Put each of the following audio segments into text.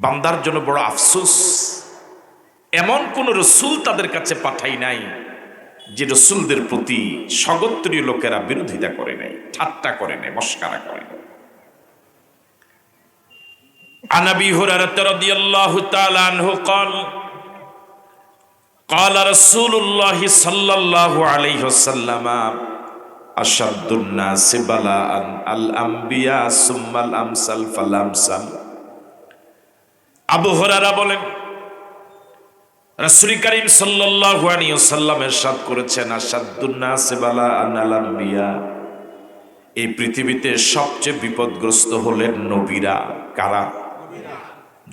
বান্দার জন্য বড় আফসোস, এমন কোন রসুল তাদের কাছে পাঠাই নাই যে রসুলদের প্রতি স্বগোত্রীয় লোকেরা বিরোধিতা করে নাই, ঠাট্টা করে নাই, মস্কারা করে নাই। عن ابي هريره رضي الله تعالى عنه قال قال رسول الله صلى الله عليه وسلم اشد الناس بلاء الانبياء ثم الامثل فالامثل। আবু হুরায়রা বলেন, রাসূল করিম সাল্লাল্লাহু আলাইহি ওয়াসাল্লাম ইরশাদ করেছেন, আশাদ্দুন নাস বালাআন আল আম্বিয়া, এই পৃথিবীতে সবচেয়ে বিপদগ্রস্ত হলেন নবীরা। কারা?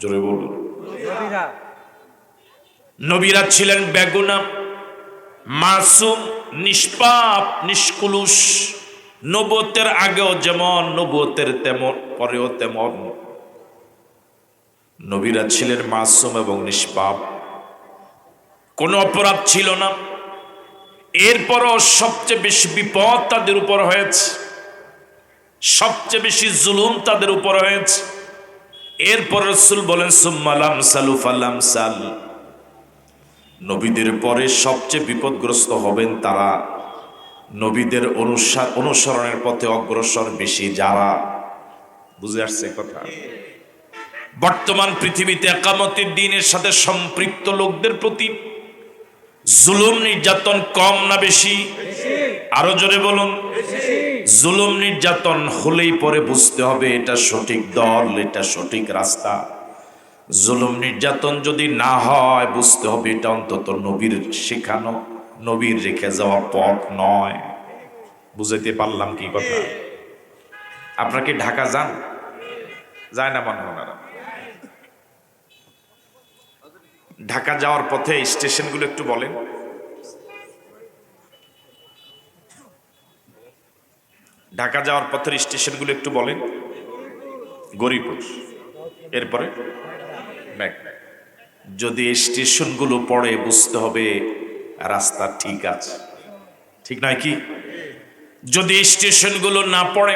জোরে বলুন। নবীরা ছিলেন বেগুনাহ, মাসুম, নিষ্পাপ, নিষ্কুলুষ। নবুয়তের আগেও যেমন, নবুয়তের তেমন, পরেও তেমন। নবীরা ছিলেন মাসুম এবং নিষ্পাপ, কোনো অপরাধ ছিল না। এরপরও সবচেয়ে বেশি বিপদ তাদের উপর হয়েছে, সবচেয়ে বেশি জুলুম তাদের উপর হয়েছে। এরপর রাসূল বলেন, সুম্মাল আমসালু ফাল আমসাল, নবীদের পরে সবচেয়ে বিপদগ্রস্ত হবেন তারা নবীদের অনুসরণের পথে অগ্রসর বেশি যারা। বুঝে আসছে কথা? বর্তমান পৃথিবীতে ইকামতের দ্বীনের সাথে সম্পৃক্ত লোকদের প্রতি জুলুম নির্যাতন কম না বেশি? আরো জোরে বলুন। জুলুম নির্যাতন হলেই পরে বুঝতে হবে এটা সঠিক দল, এটা সঠিক রাস্তা। জুলুম নির্যাতন যদি না হয় বুঝতে হবে এটা অন্তত নবীর শেখানো, নবীর রেখে যাওয়া পথ নয়। বুঝাইতে পারলাম কি কথা? আপনারা কি ঢাকা যান? যায় না মনে হয় না? ঢাকা যাওয়ার পথে স্টেশনগুলো একটু বলেন। ঢাকা যাওয়ার পথের স্টেশনগুলো একটু বলেন। গরিপুর, এরপরে যদি স্টেশনগুলো পড়ে বুঝতে হবে রাস্তা ঠিক আছে, ঠিক নয় কি? যদি স্টেশনগুলো না পড়ে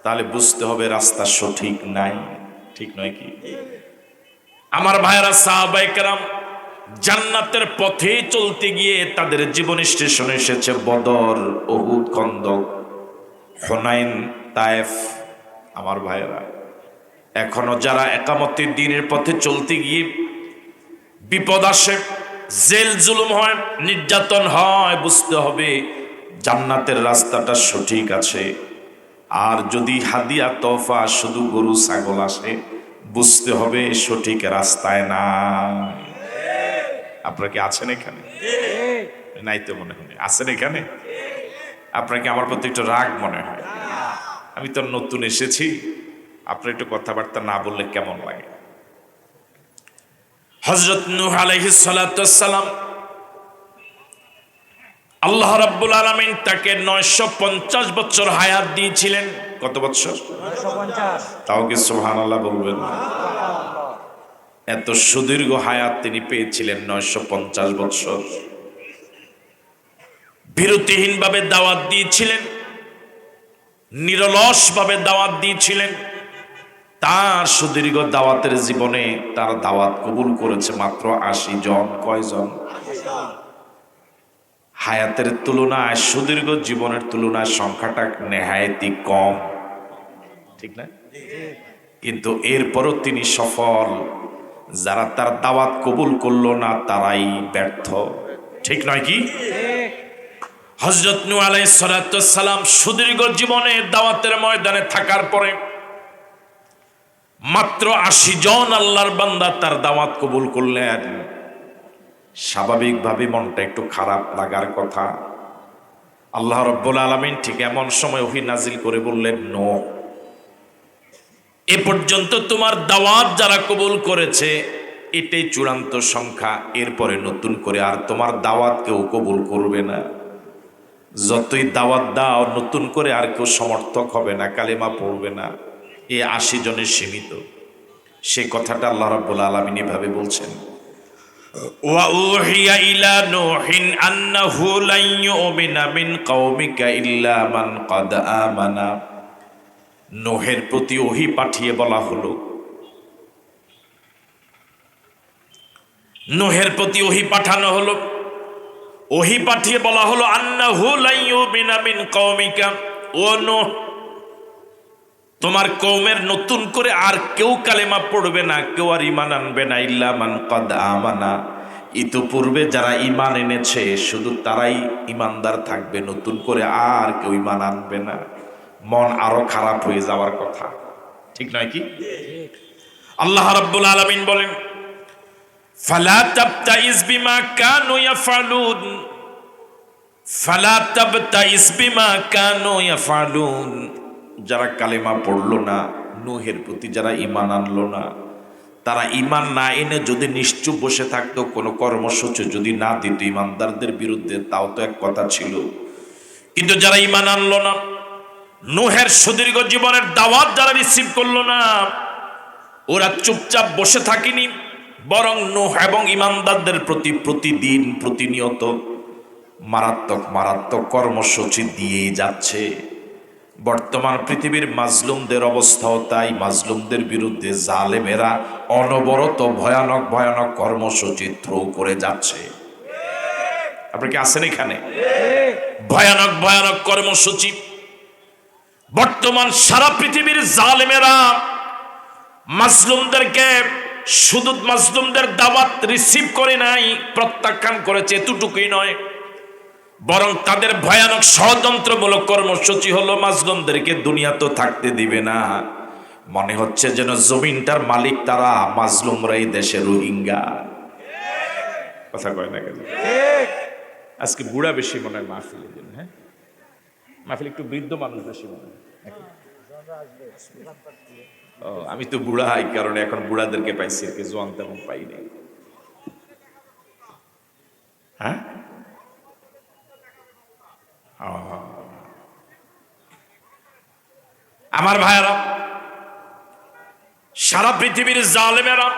তাহলে বুঝতে হবে রাস্তা সঠিক নাই, ঠিক নয় কি? আমার ভাইয়েরা, সাহাবায়ে কেরাম জান্নাতের পথে চলতে গিয়ে তাদের জীবন স্টেশনে এসেছে বদর, উহুদ, খন্দক, হুনাইন, তায়েফ। আমার ভাইয়েরা, এখনো যারা ইকামতের দ্বীনের পথে চলতে গিয়ে বিপদ আসে, জেল জুলুম হয়, নির্যাতন হয়, বুঝতে হবে জান্নাতের রাস্তাটা সঠিক আছে। আর যদি হাদিয়া তোহফা শুধু গরু ছাগল আসে বুঝতে হবে সঠিক রাস্তায় না। আপনারা কি আছেন এখানে? নাই তো মনে হয়। আছেন এখানে? আপনার কি আমার প্রতি একটু রাগ মনে হয়? আমি তো নতুন এসেছি, আপনার একটু কথাবার্তা না বললে কেমন লাগে? হযরত নূহ আলাইহিস সালাতু ওয়াস সালাম, আল্লাহ রাব্বুল আলামিন তাকে 950 বছর হায়াত দিয়েছিলেন। কত বছর? 950। তাও কি সুবহানাল্লাহ বলবেন? এত সুদীর্ঘ হায়াত তিনি পেয়েছিলেন, 950 বছর। বিরতিহীনভাবে দাওয়াত দিয়েছিলেন, নিরলসভাবে দাওয়াত দিয়েছিলেন। তার সুদীর্ঘ দাওয়াতের জীবনে তার দাওয়াত কবুল করেছে মাত্র 80 জন। কয়জন? হায়াতের তুলনায়, সুদীর্ঘ জীবনের তুলনায় সংখ্যাটা নেহায়েতি কম, ঠিক না? কিন্তু এরপরও তিনি সফল। যারা তার দাওয়াত কবুল করলো না তারাই ব্যর্থ, ঠিক নয় কি? হযরত নূহ আলাইহিস সালাতু ওয়াস সালাম সুদীর্ঘ জীবনে দাওয়াতের ময়দানে থাকার পরে মাত্র 80 জন আল্লাহর বান্দা তার দাওয়াত কবুল করলেন। স্বাভাবিকভাবে মনটা একটু খারাপ লাগার কথা। আল্লাহ রাব্বুল আলামিন ঠিক এমন সময় ওহী নাজিল করে বললেন, নূহ, এ পর্যন্ত তোমার দাওয়াত যারা কবুল করেছে এটাই চূড়ান্ত সংখ্যা। এরপরে নতুন করে আর তোমার দাওয়াত কেউ কবুল করবে না। যতই দাওয়াত দাও নতুন করে আর কেউ সমর্থক হবে না, কালেমা পড়বে না। এ 80 জনে সীমিত। সে কথাটা আল্লাহ রাব্বুল আলামিন এভাবে বলছেন, ওয়া উহিয়া ইলা নূহিন আন্নাহু লা ইউমিনা মিন কওমিকা ইল্লা মান ক্বাদ আমানা। নূহের প্রতি ওহী পাঠিয়ে বলা হলো, নূহের প্রতি ওহী পাঠানো হলো। ওহী পাঠিয়ে বলা হলো আন্নাহু লা ইউমিনা মিন কওমিকা, ও নূহ তোমার কওমের নতুন করে আর কেউ কালেমা পড়বে না, কেউ আর ঈমান আনবে না, ইল্লা মান কাদ আমানা, ইতোপূর্বে যারা ঈমান এনেছে শুধু তারাই ঈমানদার থাকবে, নতুন করে আর কেউ ঈমান আনবে না। মন আরো খারাপ হয়ে যাওয়ার কথা, ঠিক নয় কি? আল্লাহ রাব্বুল আলামিন বলেন ফালা তাবতাইস বিমা কানু ইয়াফআলুন, ফালা তাবতাইস বিমা কানু ইয়াফআলুন, যারা কালেমা পড়লো না, নূহের প্রতি যারা ঈমান আনলো না, তারা ঈমান না এনে যদি নিশ্চুপ বসে থাকতো, কোনো কর্মসূচি যদি না দিত ঈমানদারদের বিরুদ্ধে, তাও তো এক কথা ছিল। কিন্তু যারা ঈমান আনলো না, নূহের সুদীর্ঘ জীবনের দাওয়াত যারা রিসিভ করলো না, ওরা চুপচাপ বসে থাকেনি, বরং নূহ এবং ঈমানদারদের প্রতি প্রতিদিন প্রতিনিয়ত মারাত্মক মারাত্মক কর্মসূচি দিয়েই যাচ্ছে। বর্তমান পৃথিবীর মাজলুমদের অবস্থাও তাই। মাজলুমদের বিরুদ্ধে জালেমেরা অনবরত ভয়ানক ভয়ানক কর্মসূচি থ্রো করে যাচ্ছে। আপনি কি আছেন এখানে? ভয়ানক ভয়ানক কর্মসূচি বর্তমান সারা পৃথিবীর জালেমেরা মাজলুমদেরকে শুধু মাজলুমদের দাওয়াত রিসিভ করে নাই, প্রত্যাখ্যান করেছে, এতটুকুই নয়, বরং তাদের ভয়ানক ষড়যন্ত্রমূলক কর্মসূচি হলো মাজলুমদেরকে দুনিয়া তো থাকতে দিবে না। মনে হচ্ছে যেন জমিনটার মালিক তারা, মাজলুমরাই দেশে রোহিঙ্গা। কথা কয় না কেন? আজকে বুড়া বেশি মনে হয় মাহফিলের জন্য। হ্যাঁ, মাহফিল একটু বৃদ্ধ মানুষ বেশি মনে হয়। ও, আমি তো বুড়া, এই কারণে এখন বুড়াদেরকে পাইছি, আর কি জোয়ান তেমন পাইনি। হ্যাঁ, আমার ভাইয়েরা, সারা পৃথিবীর জালেমেরা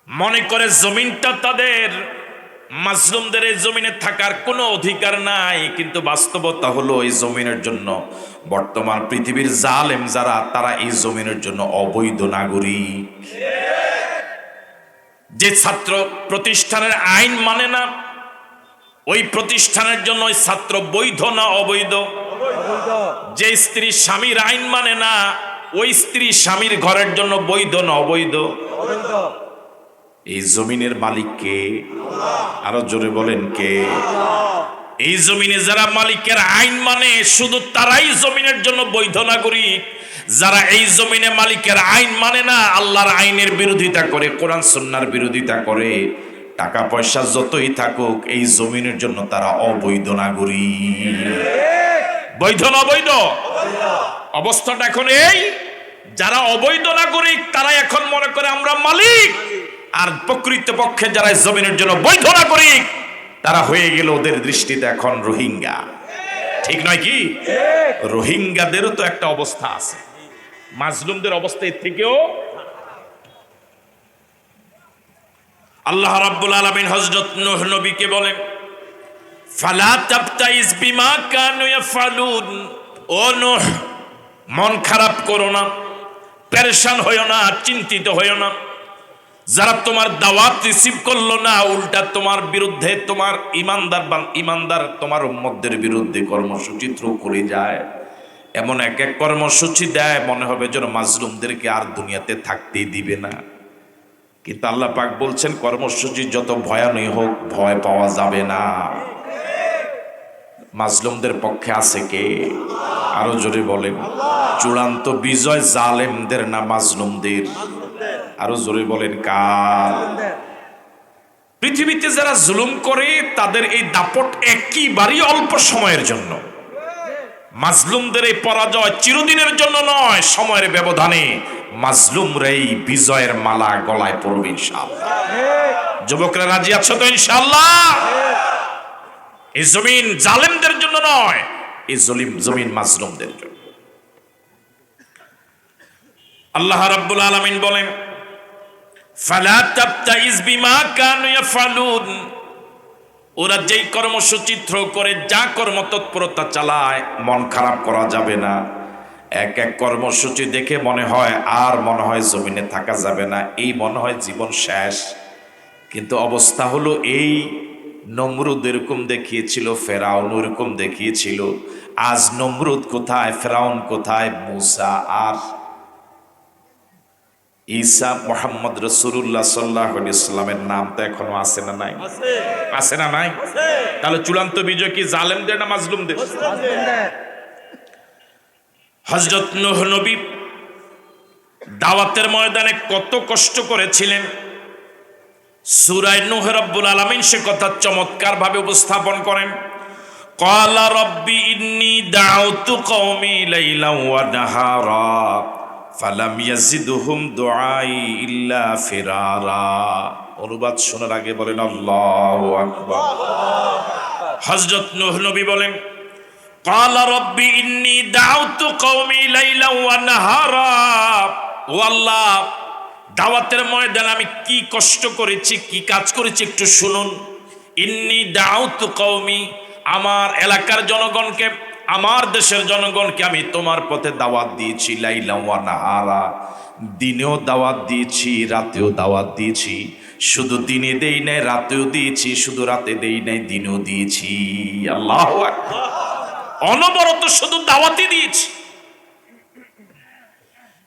মনে করে জমিনটা তাদের, মাজলুমদের এই জমিনে থাকার কোনো অধিকার নাই। কিন্তু বাস্তবতা হলো এই জমিনের জন্য বর্তমান পৃথিবীর জালেম যারা, তারা এই জমিনের জন্য অবৈধ নাগরিক। যে ছাত্র প্রতিষ্ঠানের আইন মানে না, ওই প্রতিষ্ঠানের জন্য ওই ছাত্র বৈধ না অবৈধ? যে স্ত্রী স্বামীর আইন মানে না, ওই স্ত্রী স্বামীর ঘরের জন্য বৈধ না অবৈধ? এই জমিনের মালিক কে? আরো জোরে বলেন কে? এই জমিনে যারা মালিকের আইন মানে শুধু তারাই জমিনের জন্য বৈধ নাগরিক। যারা এই জমিনে মালিকের আইন মানে না, আল্লাহর আইনের বিরোধিতা করে, কোরআন সুন্নাহর বিরোধিতা করে, টাকা পয়সা যতই থাকুক, এই জমিনের জন্য তারা অবৈধ নাগরিক। বৈধ না অবৈধ? অবস্থাটা এখন এই, যারা অবৈধ নাগরিক তারা এখন মনে করে আমরা মালিক, আর প্রকৃতপক্ষে যারা জমিনের জন্য বৈধ নাগরিক তারা হয়ে গেল ওদের দৃষ্টিতে এখন রোহিঙ্গা। ঠিক নয় কি? রোহিঙ্গাদেরও তো একটা অবস্থা আছে, মাজলুমদের অবস্থা এর থেকেও। আল্লাহ রাব্বুল আলামিন হযরত নূহ নবীকে বলেন ফালা তাবতাইস বিমা কানু ইয়াফআলুন, ও নূহ মন খারাপ করো না, পেরেশান হইও না, চিন্তিত হইও না। যারা তোমার দাওয়াত রিসিভ করলো না, উল্টা তোমার বিরুদ্ধে, তোমার ইমানদার তোমার উম্মতদের বিরুদ্ধে কর্মসূচি থ্রো করে যায়, এমন এক এক কর্মসূচি দেয় মনে হবে যেন মাজলুমদেরকে আর দুনিয়াতে থাকতেই দিবে না। কিন্তু আল্লাহ পাক বলছেন কর্মসূচি যত ভয়ানক হোক, ভয় পাওয়া যাবে না। মাজলুমদের পক্ষে আছে কে? আরো জোরে বলেন। চূড়ান্ত বিজয় জালেমদের না মাজলুমদের? আরো জোরে বলেন কার? পৃথিবীতে যারা জুলুম করে তাদের এই দাপট একেবারেই অল্প সময়ের জন্য। মাজলুমদের এই পরাজয় চিরদিনের জন্য নয়, সময়ের ব্যবধানে মাজলুমরাই বিজয়ের মালা গলায় পড়বে ইনশাআল্লাহ। যুবকরা রাজি আছো তো ইনশাআল্লাহ? এই জমিন জালেমদের জন্য নয়, এই জমিন মাজলুমদের জন্য। আল্লাহ রাব্বুল আলামিন বলেন ফালা তাবতাইস বিমা কানু ইয়াফআলুন, ওরা যেই কর্মসূচি থ্রো করে, যা কর্মতৎপরতা চালায়, মন খারাপ করা যাবে না। এক এক কর্মসূচি দেখে মনে হয় জমিনে থাকা যাবে না, এই মনে হয় জীবন শেষ, কিন্তু অবস্থা হলো এই, নমরুদ এরকম দেখিয়েছিল, ফেরাউন এরকম দেখিয়েছিল। আজ নমরুদ কোথায়, ফেরাউন কোথায়, মুসা আর ঈসা মুহাম্মদ রাসূলুল্লাহ সাল্লাল্লাহু আলাইহি ওয়াসাল্লামের নাম তো এখনো আছে না নাই? আছে না নাই? তাহলে চূড়ান্ত বিজয় কি জালেমদের না মাজলুমদের? হযরত নূহ নবী দাওয়াতের ময়দানে কত কষ্ট করেছিলেন, সূরা নূহ রব্বুল আলামিন সে কথা চমৎকার ভাবে উপস্থাপন করেন। ক্বালা রব্বি ইন্নী দাউতু কওমি লাইলান ওয়া নাহারা ফালাম ইয়াজিদহুম দুআই ইল্লা ফিরারা। অনুবাদ শোনার আগে বলেন আল্লাহু আকবার। হযরত নূহ নবী বলেন, ক্বালা রব্বি ইন্নী দাউতু কওমি লাইলান ওয়া নাহারা, ও আল্লাহ, দাওয়াতের ময়দানে আমি কি কষ্ট করেছি, কি কাজ করেছি একটু শুনুন। ইন্নী দাউতু কওমি, আমার এলাকার জনগণকে, আমার দেশের জনগণকে আমি তোমার পথে দাওয়াত দিয়েছি, লাইলা ওয়া নাহারা, দিনেও দাওয়াত দিয়েছি, রাতেও দাওয়াত দিয়েছি। শুধু দিনে দেই নাই, রাতেও দিয়েছি, শুধু রাতে দেই নাই, দিনেও দিয়েছি। আল্লাহু আকবার। অনবরত শুধু দাওয়াতই দিয়েছি,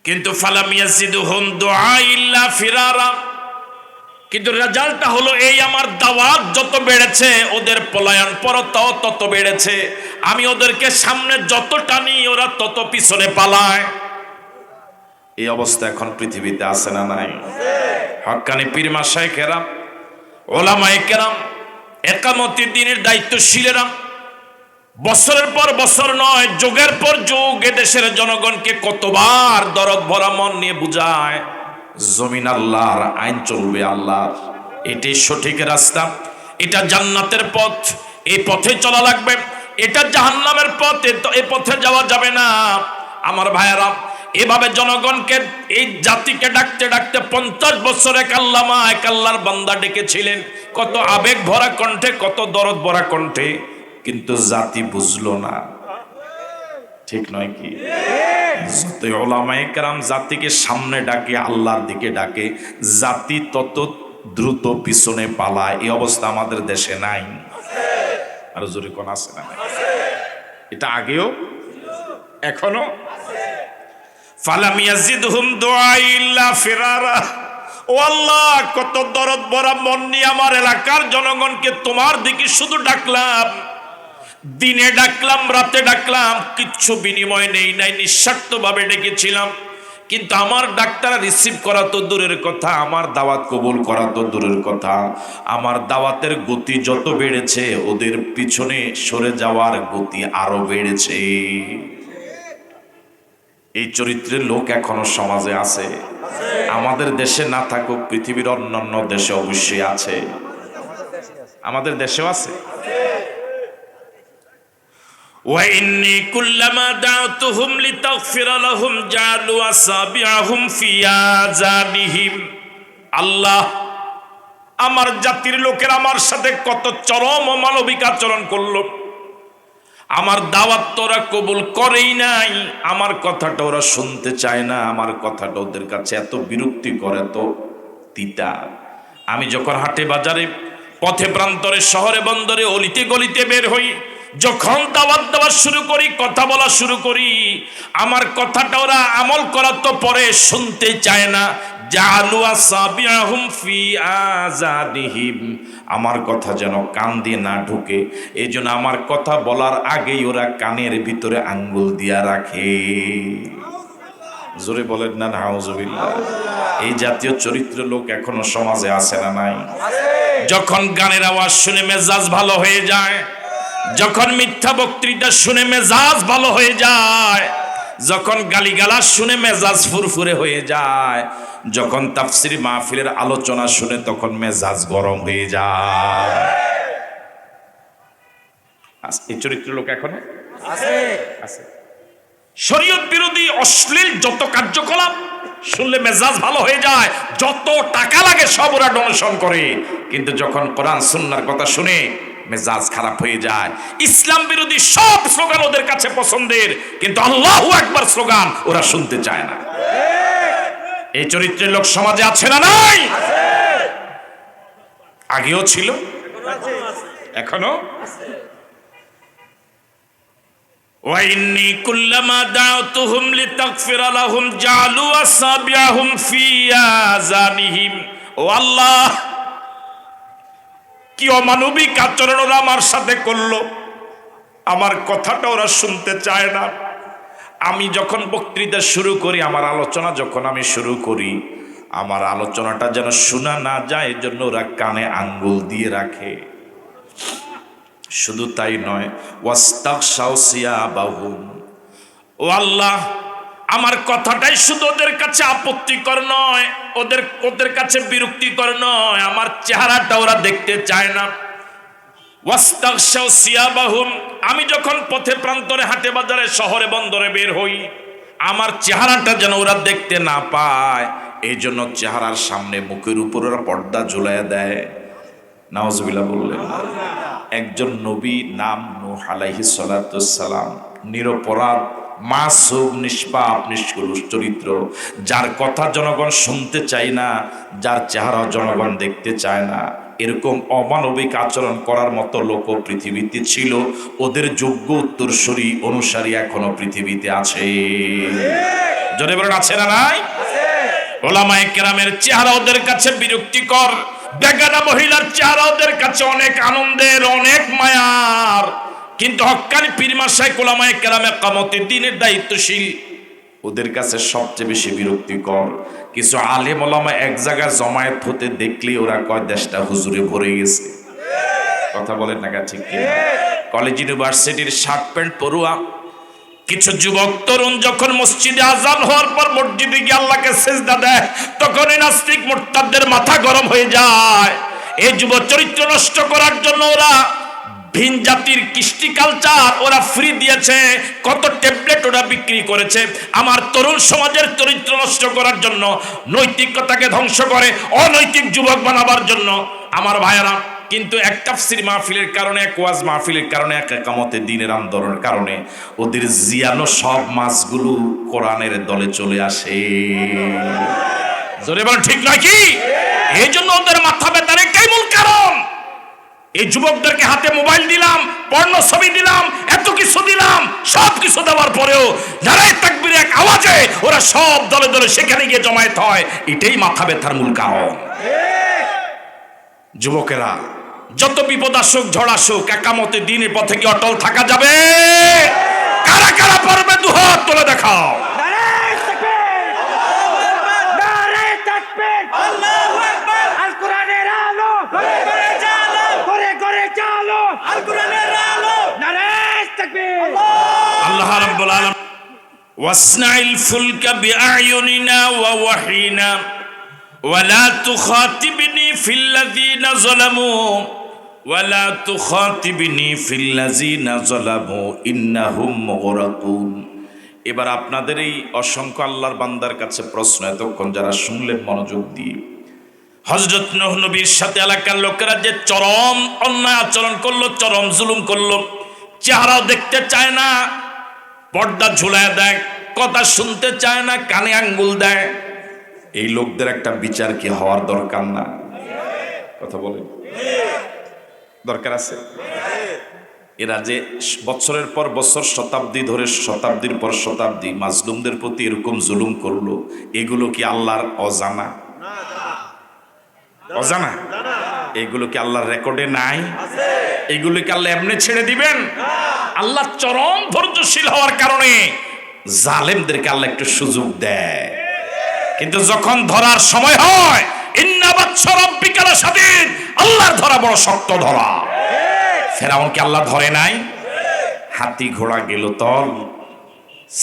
কিন্তু ফালাম ইয়াজিদুহুম দুআই ইল্লা ফিরারা, কিন্তু রেজাল্টটা হলো এই, আমার দাওয়াত যত বেড়েছে ওদের পলায়ন পরতাও তত বেড়েছে। আমি ওদেরকে সামনে যত টানি ওরা তত পিছনে পালায়। এই অবস্থা এখন পৃথিবীতে আছে না নাই? হক্কানি পীর মাশায়েখ কেরাম, ওলামায়ে কেরাম, একামতি দ্বীনের দায়িত্বশীলেরা বছরের পর বছর নয়, যুগের পর যুগ এদেশের জনগণকে কতবার দরদ ভরা মন নিয়ে বুঝায়, জমিন আল্লাহর, আইন চলবে আল্লাহর, এটাই সঠিক রাস্তা, এটা জান্নাতের পথ, এই পথে চলা লাগবে, এটা জাহান্নামের পথ, এই পথে যাওয়া যাবে না। আমার ভাইয়েরা, এভাবে জনগণকে, এই জাতিকে ডাকতে ডাকতে 50 বছর এক আল্লামা, এক আল্লাহর বান্দা ডেকেছিলেন, কত আবেগ ভরা কণ্ঠে, কত দরদ ভরা কণ্ঠে, কিন্তু জাতি বুঝলো না। ঠিক নয় কি? যতই উলামায়ে কেরাম জাতিকে সামনে ডাকে, আল্লাহর দিকে ডাকে, জাতি তত দ্রুত পিছনে পালায়। এই অবস্থা আমাদের দেশে নাই? আর জোরে কোন আছে না? এটা আগেও এখনো। ফালাম ইয়াজিদহুম দুআই ইল্লা ফিরারা। ও আল্লাহ, কত দরদ ভরা মন নিয়ে আমার এলাকার জনগণকে তোমার দিকে শুধু ডাকলাম, দিনে ডাকলাম, রাতে ডাকলাম, কিচ্ছু বিনিময় নেই নাই, নিঃস্বার্থভাবে ডেকেছিলাম, কিন্তু আমার ডাক্তার রিসিভ করা তো দূরের কথা, আমার দাওয়াত কবুল করা তো দূরের কথা, আমার দাওয়াতের গতি যত বেড়েছে ওদের পিছনে সরে যাওয়ার গতি আরো বেড়েছে। এই চরিত্রের লোক এখনো সমাজে আছে। আমাদের দেশে না থাকুক, পৃথিবীর অন্যান্য দেশে অবশ্যই আছে, আমাদের দেশেও আছে। وإني كلما دعوتهم لتغفر لهم جعلوا أصابعهم في آذانهم। আল্লাহ, আমার জাতির লোকের আমার সাথে কত চরম অমানবিক আচরণ করলো, আমার দাওয়াত তোরা কবুল করেই নাই, আমার কথাটা ওরা শুনতে চায় না, আমার কথাটা ওদের কাছে এত বিরক্তিকর, এত তিতা। আমি যখন হাটে বাজারে, পথে প্রান্তরে, শহরে বন্দরে, অলিতে গলিতে বের হই, যখন দাওয়াত দেওয়া শুরু করি, কথা বলা শুরু করি, আমার কথাটা ওরা আমল করার তো পরে শুনতে চায় না। জালু আসাবিআহুম ফি আযানিহিম, আমার কথা যেন কান দিয়ে না ঢুকে, এই জন্য আমার কথা বলার আগেই ওরা কানের ভিতরে আঙ্গুল দিয়া রাখে। জোরে বলেন না নাউজুবিল্লাহ। এই জাতীয় চরিত্র লোক এখনো সমাজে আছে না নাই? যখন গানের আওয়াজ শুনে মেজাজ ভালো হয়ে যায়, যখন মিথ্যা বক্তৃতা শুনে মেজাজ ভালো হয়ে যায়, যখন গালিগালাজ শুনে মেজাজ ফুরফুরে হয়ে যায়, যখন তাফসীর মাহফিলের আলোচনা শুনে তখন মেজাজ গরম হয়ে যায়। এই চরিত্র লোক এখনো আছে। শরীয়ত বিরোধী অশ্লীল যত কার্যকলাপ শুনলে মেজাজ ভালো হয়ে যায়, যত টাকা লাগে সব ওরা ডোনেশন করে, কিন্তু যখন কোরআন সুন্নাহর কথা শুনে মেজাজ খারাপ হয়ে যায়। ইসলাম বিরোধী সব স্লোগান ওদের কাছে পছন্দের, কিন্তু আল্লাহু আকবার স্লোগান ওরা শুনতে চায় না। এই চরিত্রের লোক সমাজে আছে না নাই? আগেও ছিল, এখনো। ওয়াইন্নী কুল্লামা দাউতুহুম লিতাগফিরা লাহুম জালু আসাবিআহুম ফি আযানিহিম। ও আল্লাহ, কি অমানবিক আচরণ ওরা আমার সাথে করলো, আমার কথাটা ওরা শুনতে চায় না। আমি যখন বক্তৃতা শুরু করি, আমার আলোচনা যখন আমি শুরু করি, আমার আলোচনাটা যেন শোনা না যায়, এজন্য ওরা কানে আঙ্গুল দিয়ে রাখে। শুধু তাই নয়, ওয়াস্তাগশাউ সিয়াবাহুম। ও আল্লাহ, আমার কথাটাই শুধু ওদের কাছে আপত্তিকর নয়, ওদের কাছে বিরক্তিকর নয়, আমার চেহারাটা ওরা দেখতে চায় না। ওয়াস্তাগশাউ সিয়াবাহুম, আমি যখন পথে প্রান্তরে হাটে বাজারে শহরে বন্দরে বের হই, আমার চেহারাটা যেন ওরা দেখতে না পায়, এই জন্য চেহারার সামনে মুখের উপর ওরা পর্দা ঝুলাইয়া দেয়। নাউজুবিল্লাহ বললেন। একজন নবী, নাম নূহ আলাইহিস সালাতুস সালাম, নিরপরাধ, মাসুম, নিষ্পাপ, নিষ্কলুষ চরিত্র, যার কথা জনগণ শুনতে চায় না, যার চেহারা জনগণ দেখতে চায় না, এরকম অমানবিক আচরণ করার মতো লোক পৃথিবীতে ছিল। ওদের যোগ্য উত্তরসূরি অনুসারী এখনো পৃথিবীতে আছে। জোরে বলেন, আছে না নাই? ওলামায়ে কেরামের চেহারা ওদের কাছে বিরক্তিকর, বেগানা মহিলার চেহারা ওদের কাছে অনেক আনন্দের, অনেক মায়ার। কিন্তু হক্কানি পীর মাশায়েখ ওলামায়ে কেরামে কিয়ামতের দিনের দায়িত্বশীল, ওদের কাছে সবচেয়ে বেশি বিরক্তিকর। কিছু আলেম ওলামা এক জায়গায় জমায়েত হতে দেখলেই ওরা কয় দেশটা হুজুরে ভরে গেছে। কথা বলেন না, ঠিক কি? কলেজ ইউনিভার্সিটির শার্ট প্যান্ট পরুয়া কিছু যুবক তরুণ যখন মসজিদে আজান হওয়ার পর মসজিদে গিয়ে আল্লাহকে সিজদা দেয়, তখন এই নাস্তিক মুরতাদদের মাথা গরম হয়ে যায়। এই যুব চরিত্র নষ্ট করার জন্য ওরা ভিন জাতির কৃষ্টি কালচার ওরা ফ্রি দিয়েছে, কত ট্যাবলেট ওরা বিক্রি করেছে আমার তরুণ সমাজের চরিত্র নষ্ট করার জন্য, নৈতিকতাকে ধ্বংস করে অনৈতিক যুবক বানাবার জন্য। আমার ভাইয়েরা, কিন্তু এক তাফসীর মাহফিলের কারণে, এক ওয়াজ মাহফিলের কারণে, এক কিয়ামতের দিনের আন্দোলনের কারণে ওদের জিয়ানো সব মাছগুলো কোরআনের দলে চলে আসে। জোরে বলেন, ঠিক নয় কি? এই জন্য ওদের মাথা ব্যথার একটাই মূল কারণ, এই যুবকদেরকে হাতে মোবাইল দিলাম, পর্ণ ছবি দিলাম, এত কিছু দিলাম, সব কিছু দেওয়ার পরেও নারায়ে তাকবীর এক আওয়াজে ওরা সব দলে দলে সেখানে গিয়ে জমায়েত হয়। এটাই মাথা ব্যথার মূল কারণ। যুবকেরা, যত বিপদ আসুক, ঝড় আসুক, কিয়ামতের দিনের পথে কি অটল থাকা যাবে? কারা কারা পারবে দুহাত তুলে দেখাও। নারায়ে তাকবীর, নারায়ে তাকবীর, আল্লাহু আকবার। আল কোরআনের আলো ঘরে ঘরে চালো, ঘরে ঘরে চালো, আল কোরআনের আলো। নারায়ে তাকবীর। আল্লাহ রাব্বুল আলামিন ওয়াসনাইল ফুলকা বিআয়ুনিনা ওয়া ওয়াহিনা ওয়ালা তুখাতিবনি ফিল্লাযীনা যালামু ওয়ালা তুখাতিবনি ফিল্লাযীনা যালামু ইন্নাহুম মুগরাকুন। এবার আপনাদের এই অসংখ্য আল্লাহর বান্দার কাছে প্রশ্ন, এতক্ষণ যারা শুনলেন মনোযোগ দিয়ে, হযরত নূহ নবীর সাথে এলাকার লোকেরা যে চরম অন্যায় আচরণ করলো, চরম জুলুম করলো, চেহারাও দেখতে চায় না, পর্দা ঝুলায় দেয়, কথা শুনতে চায় না, কানে আঙ্গুল দেয়, এই লোকদের একটা বিচার কি হওয়ার দরকার না? কথা বলেন, দরকার আছে? এরা যে বছরের পর বছর, শতাব্দী ধরে, শতাব্দীর পর শতাব্দী মাজলুমদের প্রতি এরকম জুলুম করলো, এগুলো কি আল্লাহর অজানা? অজানা? এগুলো কি আল্লাহর রেকর্ডে নাই? এগুলো কি আল্লাহ এমনি ছেড়ে দিবেন? আল্লাহ চরম ধৈর্যশীল হওয়ার কারণে জালেমদেরকে আল্লাহ একটু সুযোগ দেয়, কিন্তু যখন ধরার সময় হয়, ইন্না বাতশা রাব্বিকা লাশাদীদ, আল্লাহর ধরা বড় শক্ত ধরা। ফেরাউনকে আল্লাহ ধরে নাই? হাতি ঘোড়া গেল তল,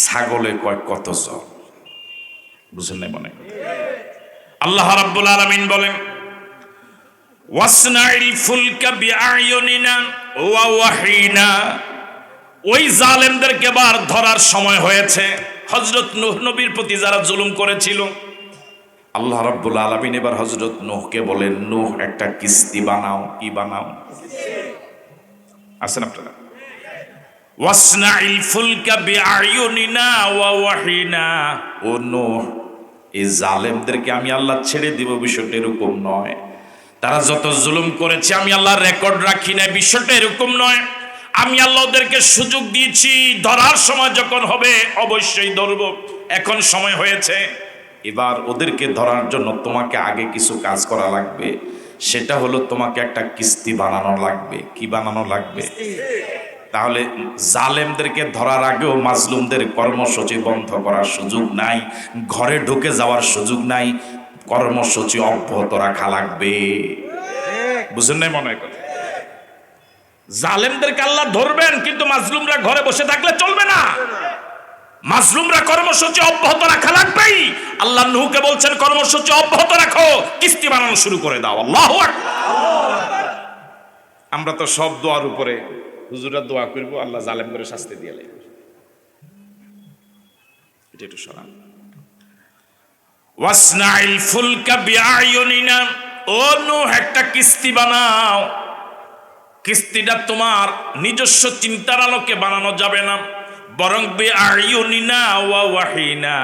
ছাগলে কয় কত জল। বুঝেন নাই মনে? আল্লাহ রাব্বুল আলামিন বলেন, ওয়াসনাইল ফুলকা বিআয়ুনিনা ওয়া ওয়াহিনা। ওই জালেমদেরকে এবার ধরার সময় হয়েছে। হযরত নূহ নবীর প্রতি যারা জুলুম করেছিল, আল্লাহ রাব্বুল আলামিন এবার হযরত নূহকে বলেন, নূহ একটা কিস্তি বানাও। কি বানাও? আছেন আপনারা? ওয়াসনাইল ফুলকা বিআয়ুনিনা ওয়া ওয়াহিনা। ও নূহ, এই জালেমদেরকে আমি আল্লাহ ছেড়ে দিব, বিষয়টা এরকম নয়। তারা যত জুলুম করেছে আমি আল্লাহ রেকর্ড রাখি না, বিষয়টা এরকম নয়। আমি আল্লাহ ওদেরকে সুযোগ দিয়েছি, ধরার সময় যখন হবে অবশ্যই ধরব। এখন সময় হয়েছে, এবার ওদেরকে ধরার জন্য তোমাকে আগে কিছু কাজ করা লাগবে। সেটা হলো তোমাকে একটা কিস্তি বানানো লাগবে। কি বানানো লাগবে? তাহলে জালেমদেরকে ধরার আগেও মাজলুমদের কর্মসূচি বন্ধ করার সুযোগ নাই, ঘরে ঢুকে যাওয়ার সুযোগ নাই, কর্মসূচি অব্যাহত রাখা লাগবে। বুঝেন নাই মনে হয়? জালেমদেরকে আল্লাহ ধরবেন, কিন্তু মাজলুমরা ঘরে বসে থাকলে চলবে না। মাজলুমরা কর্মসূচি অব্যাহত রাখা লাগবেই। আল্লাহ নূহকে বলছেন কর্মসূচি অব্যাহত রাখো, কিস্তি বানানো শুরু করে দাও। আল্লাহু আকবার। আমরা তো সব দোয়ার উপরে হুজুরা দোয়া করবো আল্লাহ জালেম করে শাস্তি দিয়ে লাগবে। এটা একটু শোনান। ওয়াসনাইল ফুলকা বিআয়ুনিনা, ও নূহ একটা কিস্তি বানাও। কিস্তিটা তোমার নিজস্ব চিন্তার আলোকে বানানো যাবে না, বরং বিআয়ুনিনা ওয়া ওয়াহিনা,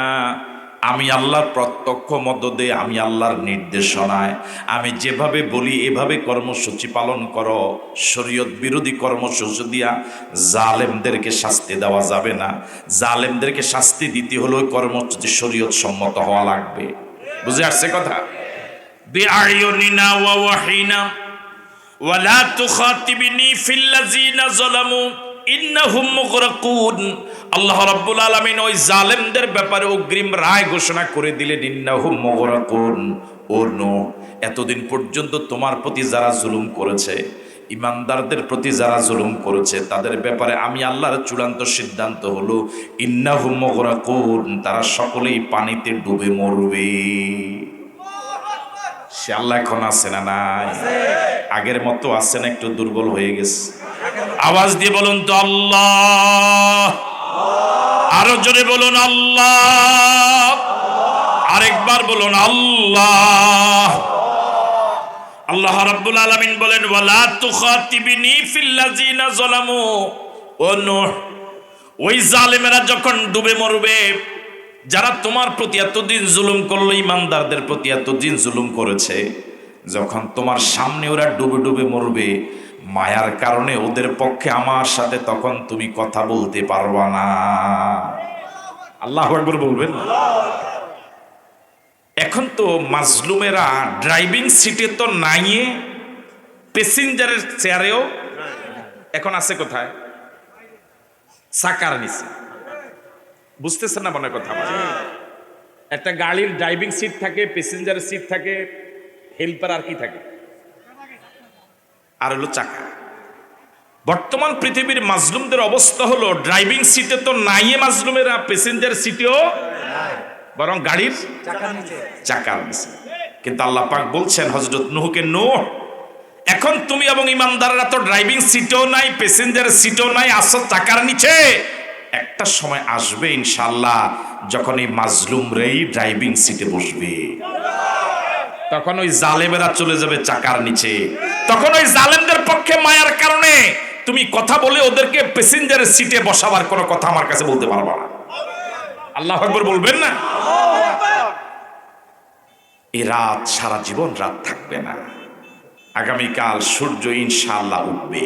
আমি আল্লাহর প্রত্যক্ষ মদদে, আমি আল্লাহর নির্দেশনায়, আমি যেভাবে বলি এভাবে কর্মসূচি পালন করো। শরীয়ত বিরোধী কর্মসূচি দিয়া জালেমদেরকে শাস্তি দেওয়া যাবে না। জালেমদেরকে শাস্তি দিতে হলে ওই কর্মসূচি শরীয়ত সম্মত হওয়া লাগবে। বুঝে আসছে কথা? বিআয়ুনিনা ওয়া ওয়াহিনা ওয়ালা তুখাতিবিনি ফিল্লাযিনা যালামু ইন্নাহুম মুগরাকুন। আল্লাহ রাব্বুল আলামিন ওই জালেমদের ব্যাপারে অগ্রিম রায় ঘোষণা করে দিলেন, ইন্নাহুম মুগরাকুন। ও নূহ, এতদিন পর্যন্ত তোমার প্রতি যারা জুলুম করেছে, ইমানদারদের প্রতি যারা জুলুম করেছে, তাদের ব্যাপারে আমি আল্লাহর চূড়ান্ত সিদ্ধান্ত হলো ইন্নাহুম মুগরাকুন, তারা সকলেই পানিতে ডুবে মরবে। সে আল্লাহ এখন আছে না নাই? আগের মতো আছে না? একটু দুর্বল হয়ে গেছে? আওয়াজ দিয়ে বলুন তো আল্লাহ। আরো জোরে বলুন আল্লাহ। আরেকবার বলুন আল্লাহ। আল্লাহ রাব্বুল আলামিন বলেন ওয়ালা তুখাতিবিনি ফিল্লাযিনা যালামু। ও নূহ, ওই জালেমেরা যখন ডুবে মরবে, যারা তোমার প্রতি এতদিন জুলুম করলো, ইমানদারদের প্রতি এতদিন জুলুম করেছে, যখন তোমার সামনে ওরা ডুবে ডুবে মরবে, মায়ার কারণে ওদের পক্ষে আমার সাথে তখন তুমি কথা বলতে পারবা না। আল্লাহু আকবার বলবেন। এখন তো মাজলুমেরা ড্রাইভিং সিটে তো নাই, প্যাসেঞ্জারের চেয়ারেও এখন আছে কোথায়? চাকার নিচে। বুঝতেছেন না মনে কথা? একটা গাড়ির ড্রাইভিং সিট থাকে, প্যাসেঞ্জারের সিট থাকে, হেল্পার আর কি থাকে? আর হলো চাকা। বর্তমান পৃথিবীর মাজলুমদের অবস্থা হলো ড্রাইভিং সিটে তো নাই মাজলুমেরা, প্যাসেঞ্জার সিটেও, বরং গাড়ির চাকার নিচে। কিন্তু আল্লাহ পাক বলছেন হযরত নূহকে, নূহ, এখন তুমি এবং ইমানদাররা তো ড্রাইভিং সিটেও নাই, প্যাসেঞ্জার সিটেও নাই, আসো চাকার নিচে। একটা সময় আসবে ইনশাআল্লাহ যখন এই মাজলুমরাই ড্রাইভিং সিটে বসবে, তখন ওই জালেমেরা চলে যাবে চাকার নিচে। তখন ওই জালেমদের পক্ষে মায়ার কারণে তুমি কথা বলে ওদেরকে প্যাসেঞ্জারের সিটে বসাবার কোনো কথা আমার কাছে বলতে পারবা না। আল্লাহু আকবার বলবেন না? এই রাত সারা জীবন রাত থাকবে না, আগামীকাল সূর্য ইনশাআল্লাহ উঠবে।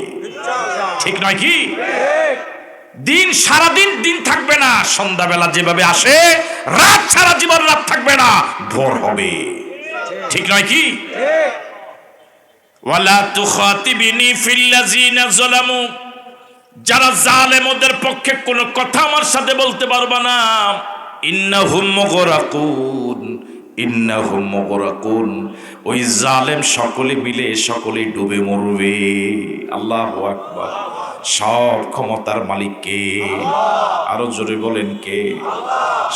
ঠিক নয় কি? দিন সারাদিন দিন থাকবে না, সন্ধ্যাবেলা যেভাবে আসে রাত সারা জীবন রাত থাকবে না, ভোর হবে। ঠিক নয় কি? ওয়ালা তুখাতিবিনি ফিল্লাযিনা যালামু, যারা জালেম ওদের পক্ষে কোনো কথা আমার সাথে বলতে পারবা না। ইন্নাহুম মুগরাকুন, ইন্নাহুম মুগরাকুন, ওই জালেম সকলে মিলে সকলে ডুবে মরবে। আল্লাহু আকবার। সব ক্ষমতার মালিক কে? আরো জোরে বলেন কে?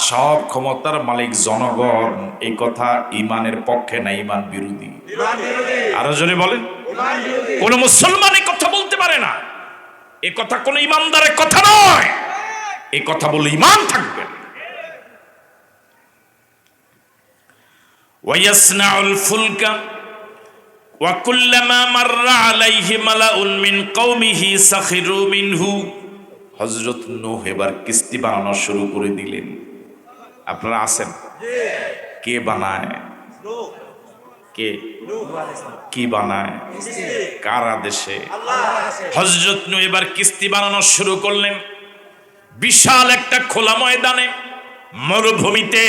সব ক্ষমতার মালিক জনগণ। এই কথা ইমানের পক্ষে না, ইমান বিরোধী। আরো জোরে বলেন। কোন মুসলমান এই কথা বলতে পারে না, এ কথা কোন ইমানদারের কথা নয়। এই কথা বলে ইমান থাকবে। ওয়ায়াসনাউল ফুলকা ওয়া কুল্লামা মাররা আলাইহি মালাউন মিন কওমিহি সাখিরু মিনহু। হযরত নূহ এবার কিস্তি বানানো শুরু করে দিলেন। আপনারা আছেন? কে বানায়? কে কি বানায়? কার আদেশে? হযরত নূহ এবার কিস্তি বানানো শুরু করলেন। বিশাল একটা খোলা ময়দানে মরুভূমিতে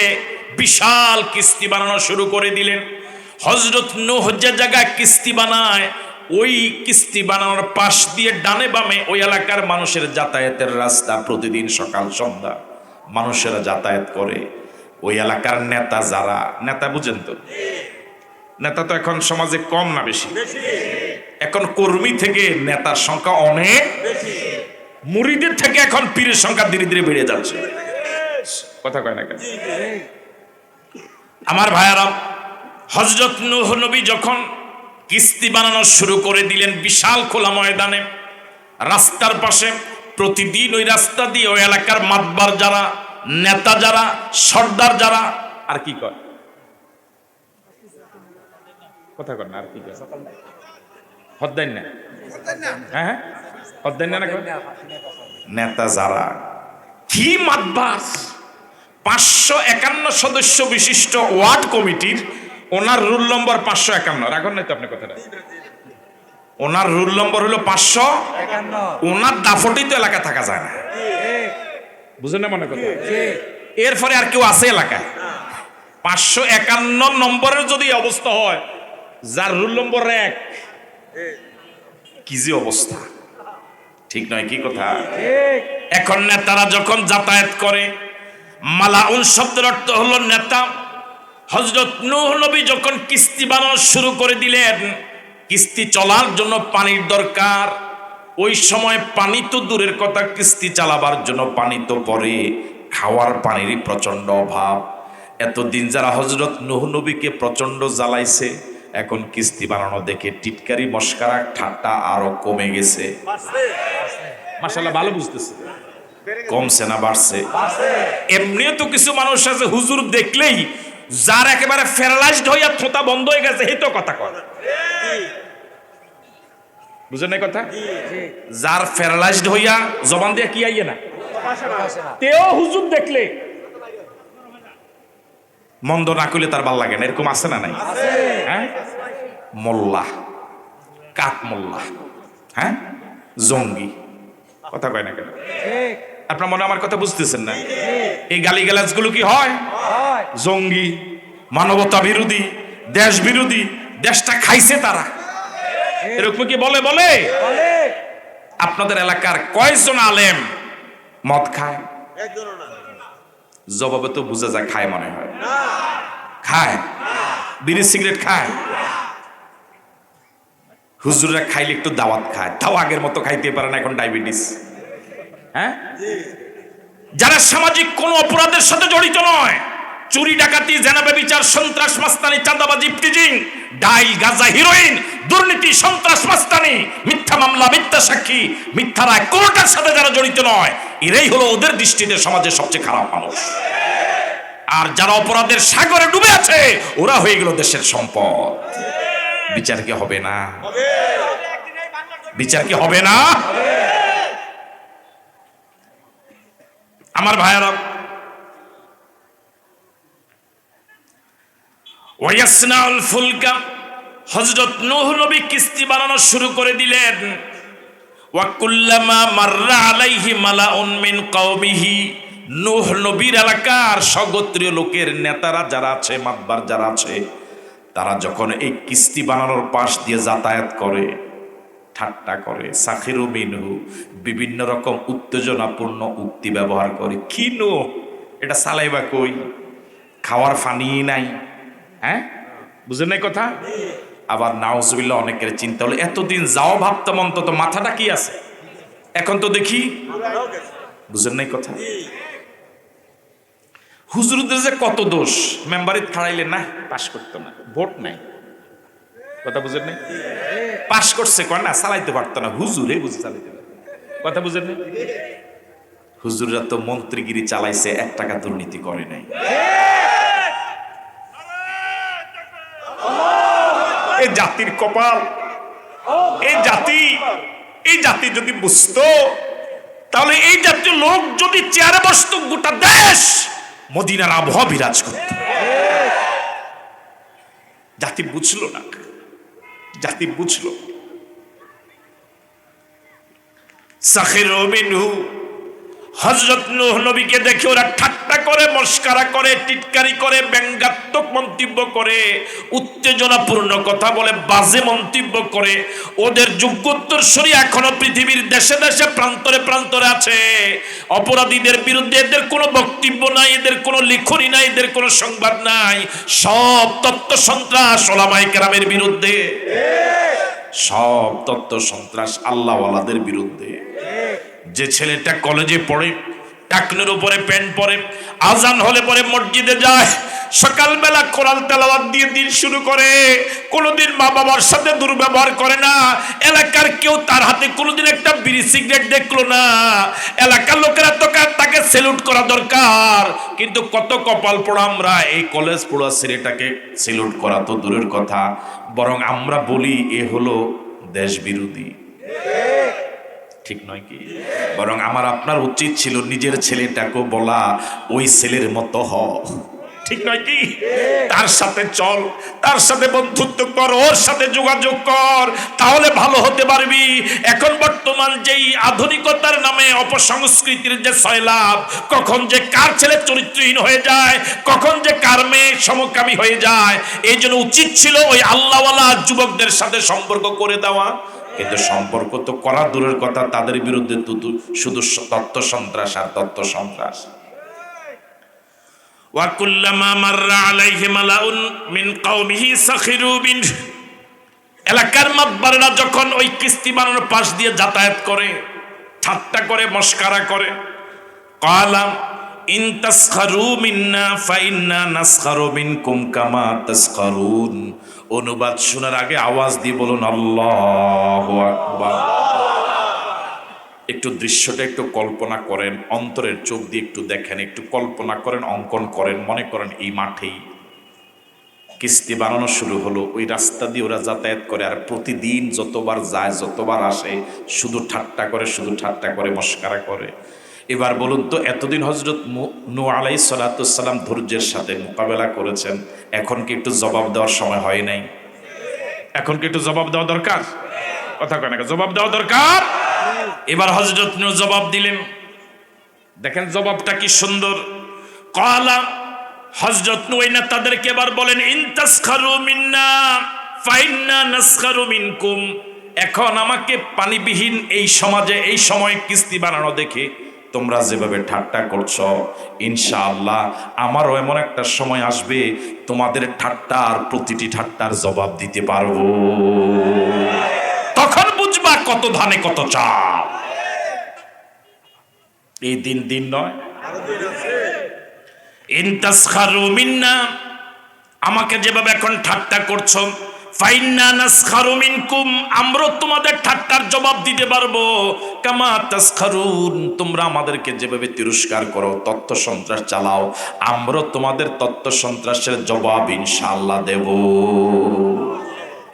বিশাল কিস্তি বানানো শুরু করে দিলেন। হযরত নূহ যে জায়গায় কিস্তি বানায়, ওই কিস্তি বানানোর পাশ দিয়ে ডানে বামে ওই এলাকার মানুষের যাতায়াতের রাস্তা। প্রতিদিন সকাল সন্ধ্যা মানুষেরা যাতায়াত করে। ওই এলাকার নেতা যারা, নেতা বুঝেন তো, নেতা তো এখন সমাজে কম না বেশি? এখন কর্মী থেকে নেতার সংখ্যা অনেক, মুরিদের থেকে এখন পীরের সংখ্যা ধীরে ধীরে বেড়ে যাচ্ছে। কথা কয় না কেন? আমার ভাইয়ারা, হযরত নূহ নবী যখন কিস্তি বানানো শুরু করে দিলেন বিশাল খোলা ময়দানে রাস্তার পাশে, প্রতিদিন ওই রাস্তা দিয়ে ওই এলাকার মাতবার যারা, নেতা যারা, সর্দার যারা, আর কি কয় কথা কর না, আর কি কয় হদ্দাইন না, হ্যাঁ হদ্দাইন না, নেতা যারা কি মাতবার 551 সদস্য বিশিষ্ট ওয়ার্ড কমিটির, ওনার রুল নম্বর 551। রাখুন নাই তো আপনি কথাটা, ওনার রুল নম্বর হলো 551। ওনার দাফটেই তো এলাকা থাকা যায় না, বুঝেন না মনে কথা? এরপরে আর কেউ আছে এলাকায়? 551 নম্বরের যদি অবস্থা হয়, যার রুল নম্বর 1, কি যে অবস্থা, ঠিক নয় কি কথা? এখন নেতারা যখন যাতায়াত করে, মালাউন শব্দের অর্থ হলো নেতা। হযরত নূহ নবী যখন কিস্তি বানানো শুরু করে দিলেন, কিস্তি চলার জন্য পানির দরকার। ওই সময় পানি তো দূরের কথা, কিস্তি চালাবার জন্য পানি তো পরে, খাওয়ার পানিরই প্রচন্ড অভাব। এতদিন যারা হযরত নূহ নবীকে প্রচন্ড জ্বালাইছে, এখন কিস্তি বানানো দেখে টিটকারি মস্কারা ঠাট্টা আরো কমে গেছে। মাশাআল্লাহ, ভালো বুঝতেছে। কমছে না বাড়ছে? এমনিও তো কিছু মানুষ আছে হুজুর দেখলেই যার একেবারে প্যারালাইজড হইয়া থোতা বন্ধ হয়ে গেছে, এই তো কথা কয়, বুঝেন না কথা? যার প্যারালাইজড হইয়া জবান দিয়ে কি আইয়ে না, তেও হুজুর দেখলে মন্দ না করলে তার ভাল লাগে না, এরকম আছে না নাই? হ্যাঁ, মোল্লা, কাক মোল্লা, হ্যাঁ, জঙ্গি, কথা কয় না কেন? আপনার মনে আমার কথা বুঝতেছেন না? এই গালিগালাজ গুলো কি হয়? জঙ্গি, মানবতা বিরোধী, দেশ বিরোধী, দেশটা খাইছে তারা, এরকম কি বলে? বলে আপনাদের এলাকার কয়জন আলেম মদ খায়? জবাবে তো বুঝা যায় খায়, মনে হয় খায়। বিড়ি সিগারেট খায়? হুজুররা খাইলে একটু দাওয়াত খায়, তাও আগের মতো খাইতে পারে না, এখন ডায়াবেটিস। হ্যাঁ, যারা সামাজিক কোন অপরাধের সাথে জড়িত নয়, চুরি ডাকাতি, জেনা ব্যভিচার, সন্ত্রাস মাস্তানি, চাঁদাবাজি, ইফটিজিং, ডাইল, গাঁজা, হিরোইন, দুর্নীতি, সন্ত্রাস মাস্তানি, মিথ্যা মামলা, মিথ্যা সাক্ষী, মিথ্যা রায়, কোনটার সাথে যারা জড়িত নয়, এরাই হলো ওদের দৃষ্টিতে সমাজের সবচেয়ে খারাপ মানুষ। আর যারা অপরাধের সাগরে ডুবে আছে, ওরা হয়ে গেল দেশের সম্পদ। বিচার কি হবে না? বিচার কি হবে না? আমার ভাইয়েরা, ওয়াসনাউল ফুলকা, হযরত নূহ নবী কিস্তি বানানো শুরু করে দিলেন। ওয়া কুল্লামা মাররা আলাইহি মালাউন মিন কওমিহি, নূহ নবীর এলাকার সগোত্রীয় লোকের নেতারা যারা আছে, মাতবার যারা আছে, তারা যখন এই কিস্তি বানানোর পাশ দিয়ে যাতায়াত করে, ঠাট্টা করে, সাখিরু মিনহু, বিভিন্ন রকম উত্তেজনাপূর্ণ উক্তি ব্যবহার করে। কি নূহ, এটা চালাইবা কই? খাওয়ার ফানি নাই, হ্যাঁ, বুঝেন নাই কথা? আবার নাউজুবিল্লাহ, অনেকের চিন্তা হলো এতদিন যাও ভাবতাম অন্তত মাথাটা কি আছে, এখন তো দেখি, বুঝেন নাই কথা? হুজুরদের যে কত দোষ, মেম্বারে খাড়াইলে না পাশ করতো না, ভোট নাই, কথা বুঝেন নাই? পাশ করছে কয় না, চালাইতে পারতো না, হুজুরে বুঝে চালাইতে পারতো, কথা বুঝেন নাই? হুজুররা তো মন্ত্রীগিরি চালাইছে, 1 টাকা দুর্নীতি করে নাই। এই জাতির কপাল, এই জাতি যদি বুঝতো, তাহলে এই জাতীয় লোক যদি চেয়ারে বসতো, গোটা দেশ মদিনার আবহাওয়া বিরাজ করত। জাতি বুঝলো না, জাতি বুঝলো। সাখিরু মিনহু, হযরত নূহ নবীকে দেখে ওরা ঠাট্টা করে, মস্কারা করে, টিটকারি করে, ব্যঙ্গাত্মক মন্তব্য করে, উত্তেজনাপূর্ণ কথা বলে, বাজে মন্তব্য করে। ওদের যোগ্যোত্তরসূরি এখনো পৃথিবীর দেশে দেশে, প্রান্তরে প্রান্তরে আছে। অপরাধীদের বিরুদ্ধে এদের কোনো বক্তব্য নাই, এদের কোনো লিখনি নাই, এদের কোনো সংবাদ নাই। সব তত্ত্ব সন্ত্রাস ওলামায়ে কেরামের বিরুদ্ধে, সব তত্ত্ব সন্ত্রাস আল্লাহওয়ালাদের বিরুদ্ধে। যে ছেলেটা কলেজে পড়ে, টাকনুর উপরে প্যান্ট পরে, আজান হলে পরে মসজিদে যায়, সকালবেলা কোরআন তেলাওয়াত দিয়ে দিন শুরু করে, কোনোদিন মা বাবার সাথে দুর্ব্যবহার করে না, এলাকার কেউ তার হাতে কোনোদিন একটা বিড়ি সিগারেট দেখলো না, এলাকার লোকেরা তো তাকে স্যালুট করা দরকার, কিন্তু কত কপাল পোড়া আমরা এই কলেজ পড়া ছেলেটাকে স্যালুট করা তো দূরের কথা, বরং আমরা বলি এ হলো দেশ বিরোধী। ঠিক নয় কি? বরং আমার আপনার উচিত ছিল নিজের ছেলেটাকেও বলা ওই ছেলের মতো হ। ঠিক নয় কি? তার সাথে চল, তার সাথে বন্ধুত্ব কর, ওর সাথে যোগাযোগ কর, তাহলে ভালো হতে পারবি। এখন বর্তমান যেই আধুনিকতার নামে অপসংস্কৃতির যে সয়লাভ, কখন যে কার ছেলে চরিত্রহীন হয়ে যায়, কখন যে কার মেয়ে সমকামী হয়ে যায়, এই জন্য উচিত ছিল ওই আল্লাহওয়ালা যুবকদের সাথে সম্পর্ক করে দেওয়া। কিন্তু সম্পর্ক তো করা দূরের কথা, তাদের বিরুদ্ধে তো শুধু তত্ত্ব সন্ত্রাস আর তত্ত্ব সন্ত্রাস। ওয়া কুল্লামা মাররা আলাইহি মালাউন মিন কওমিহি সাখিরু মিনহু, এলাকার মাতবাররা যখন ওই কিস্তি বানানোর পাশ দিয়ে যাতায়াত করে, ঠাট্টা করে, মস্কারা করে, ক্বালা ইন তাসখারু মিন্না ফাইন্না নাসখারু মিনকুম কামা তাসখারুন। অনুবাদ শোনার আগে আওয়াজ দিয়ে বলুন আল্লাহু আকবার। একটু দৃশ্যটা একটু কল্পনা করেন, অন্তরের চোখ দিয়ে একটু দেখেন, একটু কল্পনা করেন, অঙ্কন করেন, মনে করেন এই মাঠেই কিস্তি বানানো শুরু হলো, ওই রাস্তা দিয়ে ওরা যাতায়াত করে, আর প্রতিদিন যতবার যায়, যতবার আসে, শুধু ঠাট্টা করে, শুধু ঠাট্টা করে, মস্কারা করে। এবার বলুন তো, এতদিন হযরত নূহ আলাইহিস সালাতু ওয়াস সালাম ধৈর্যের সাথে মোকাবেলা করেছেন, এখন কি একটু জবাব দেওয়ার সময় হয় নাই? এখন কি একটু জবাব দেওয়া দরকার? কথা কয় না, জবাব দেওয়া দরকার। এবার হযরত নূহ জবাব দিলেন, দেখেন জবাবটা কি সুন্দর। ক্বালা, হযরত নূহ তাদেরকে এবার বলেন, ইন তাসখারু মিন্না ফাইন্না নাসখারু মিনকুম। এখন আমাকে পানিবিহীন এই সমাজে, এই সময় কিস্তি বানানো দেখে তোমরা যেভাবে ঠাট্টা করছো, ইনশাআল্লাহ আমারও এমন একটা সময় আসবে তোমাদের ঠাট্টার, প্রতিটি ঠাট্টার জবাব দিতে পারবো। তখন বুঝবা কত ধানে কত চাল। এই দিন দিন নয়, ইন তাসখারু মিন্না, আমাকে যেভাবে এখন ঠাট্টা করছো, ফাইন্না নাসখারু মিনকুম, আমরা তোমাদের ঠাট্টার জবাব দিতে পারবো। কামা তাসখারুন, তোমরা আমাদেরকে যেভাবে তিরস্কার করো, তত্ত্ব সন্ত্রাস চালাও, আমরা তোমাদের তত্ত্ব সন্ত্রাসের জবাব ইনশাআল্লাহ দেব।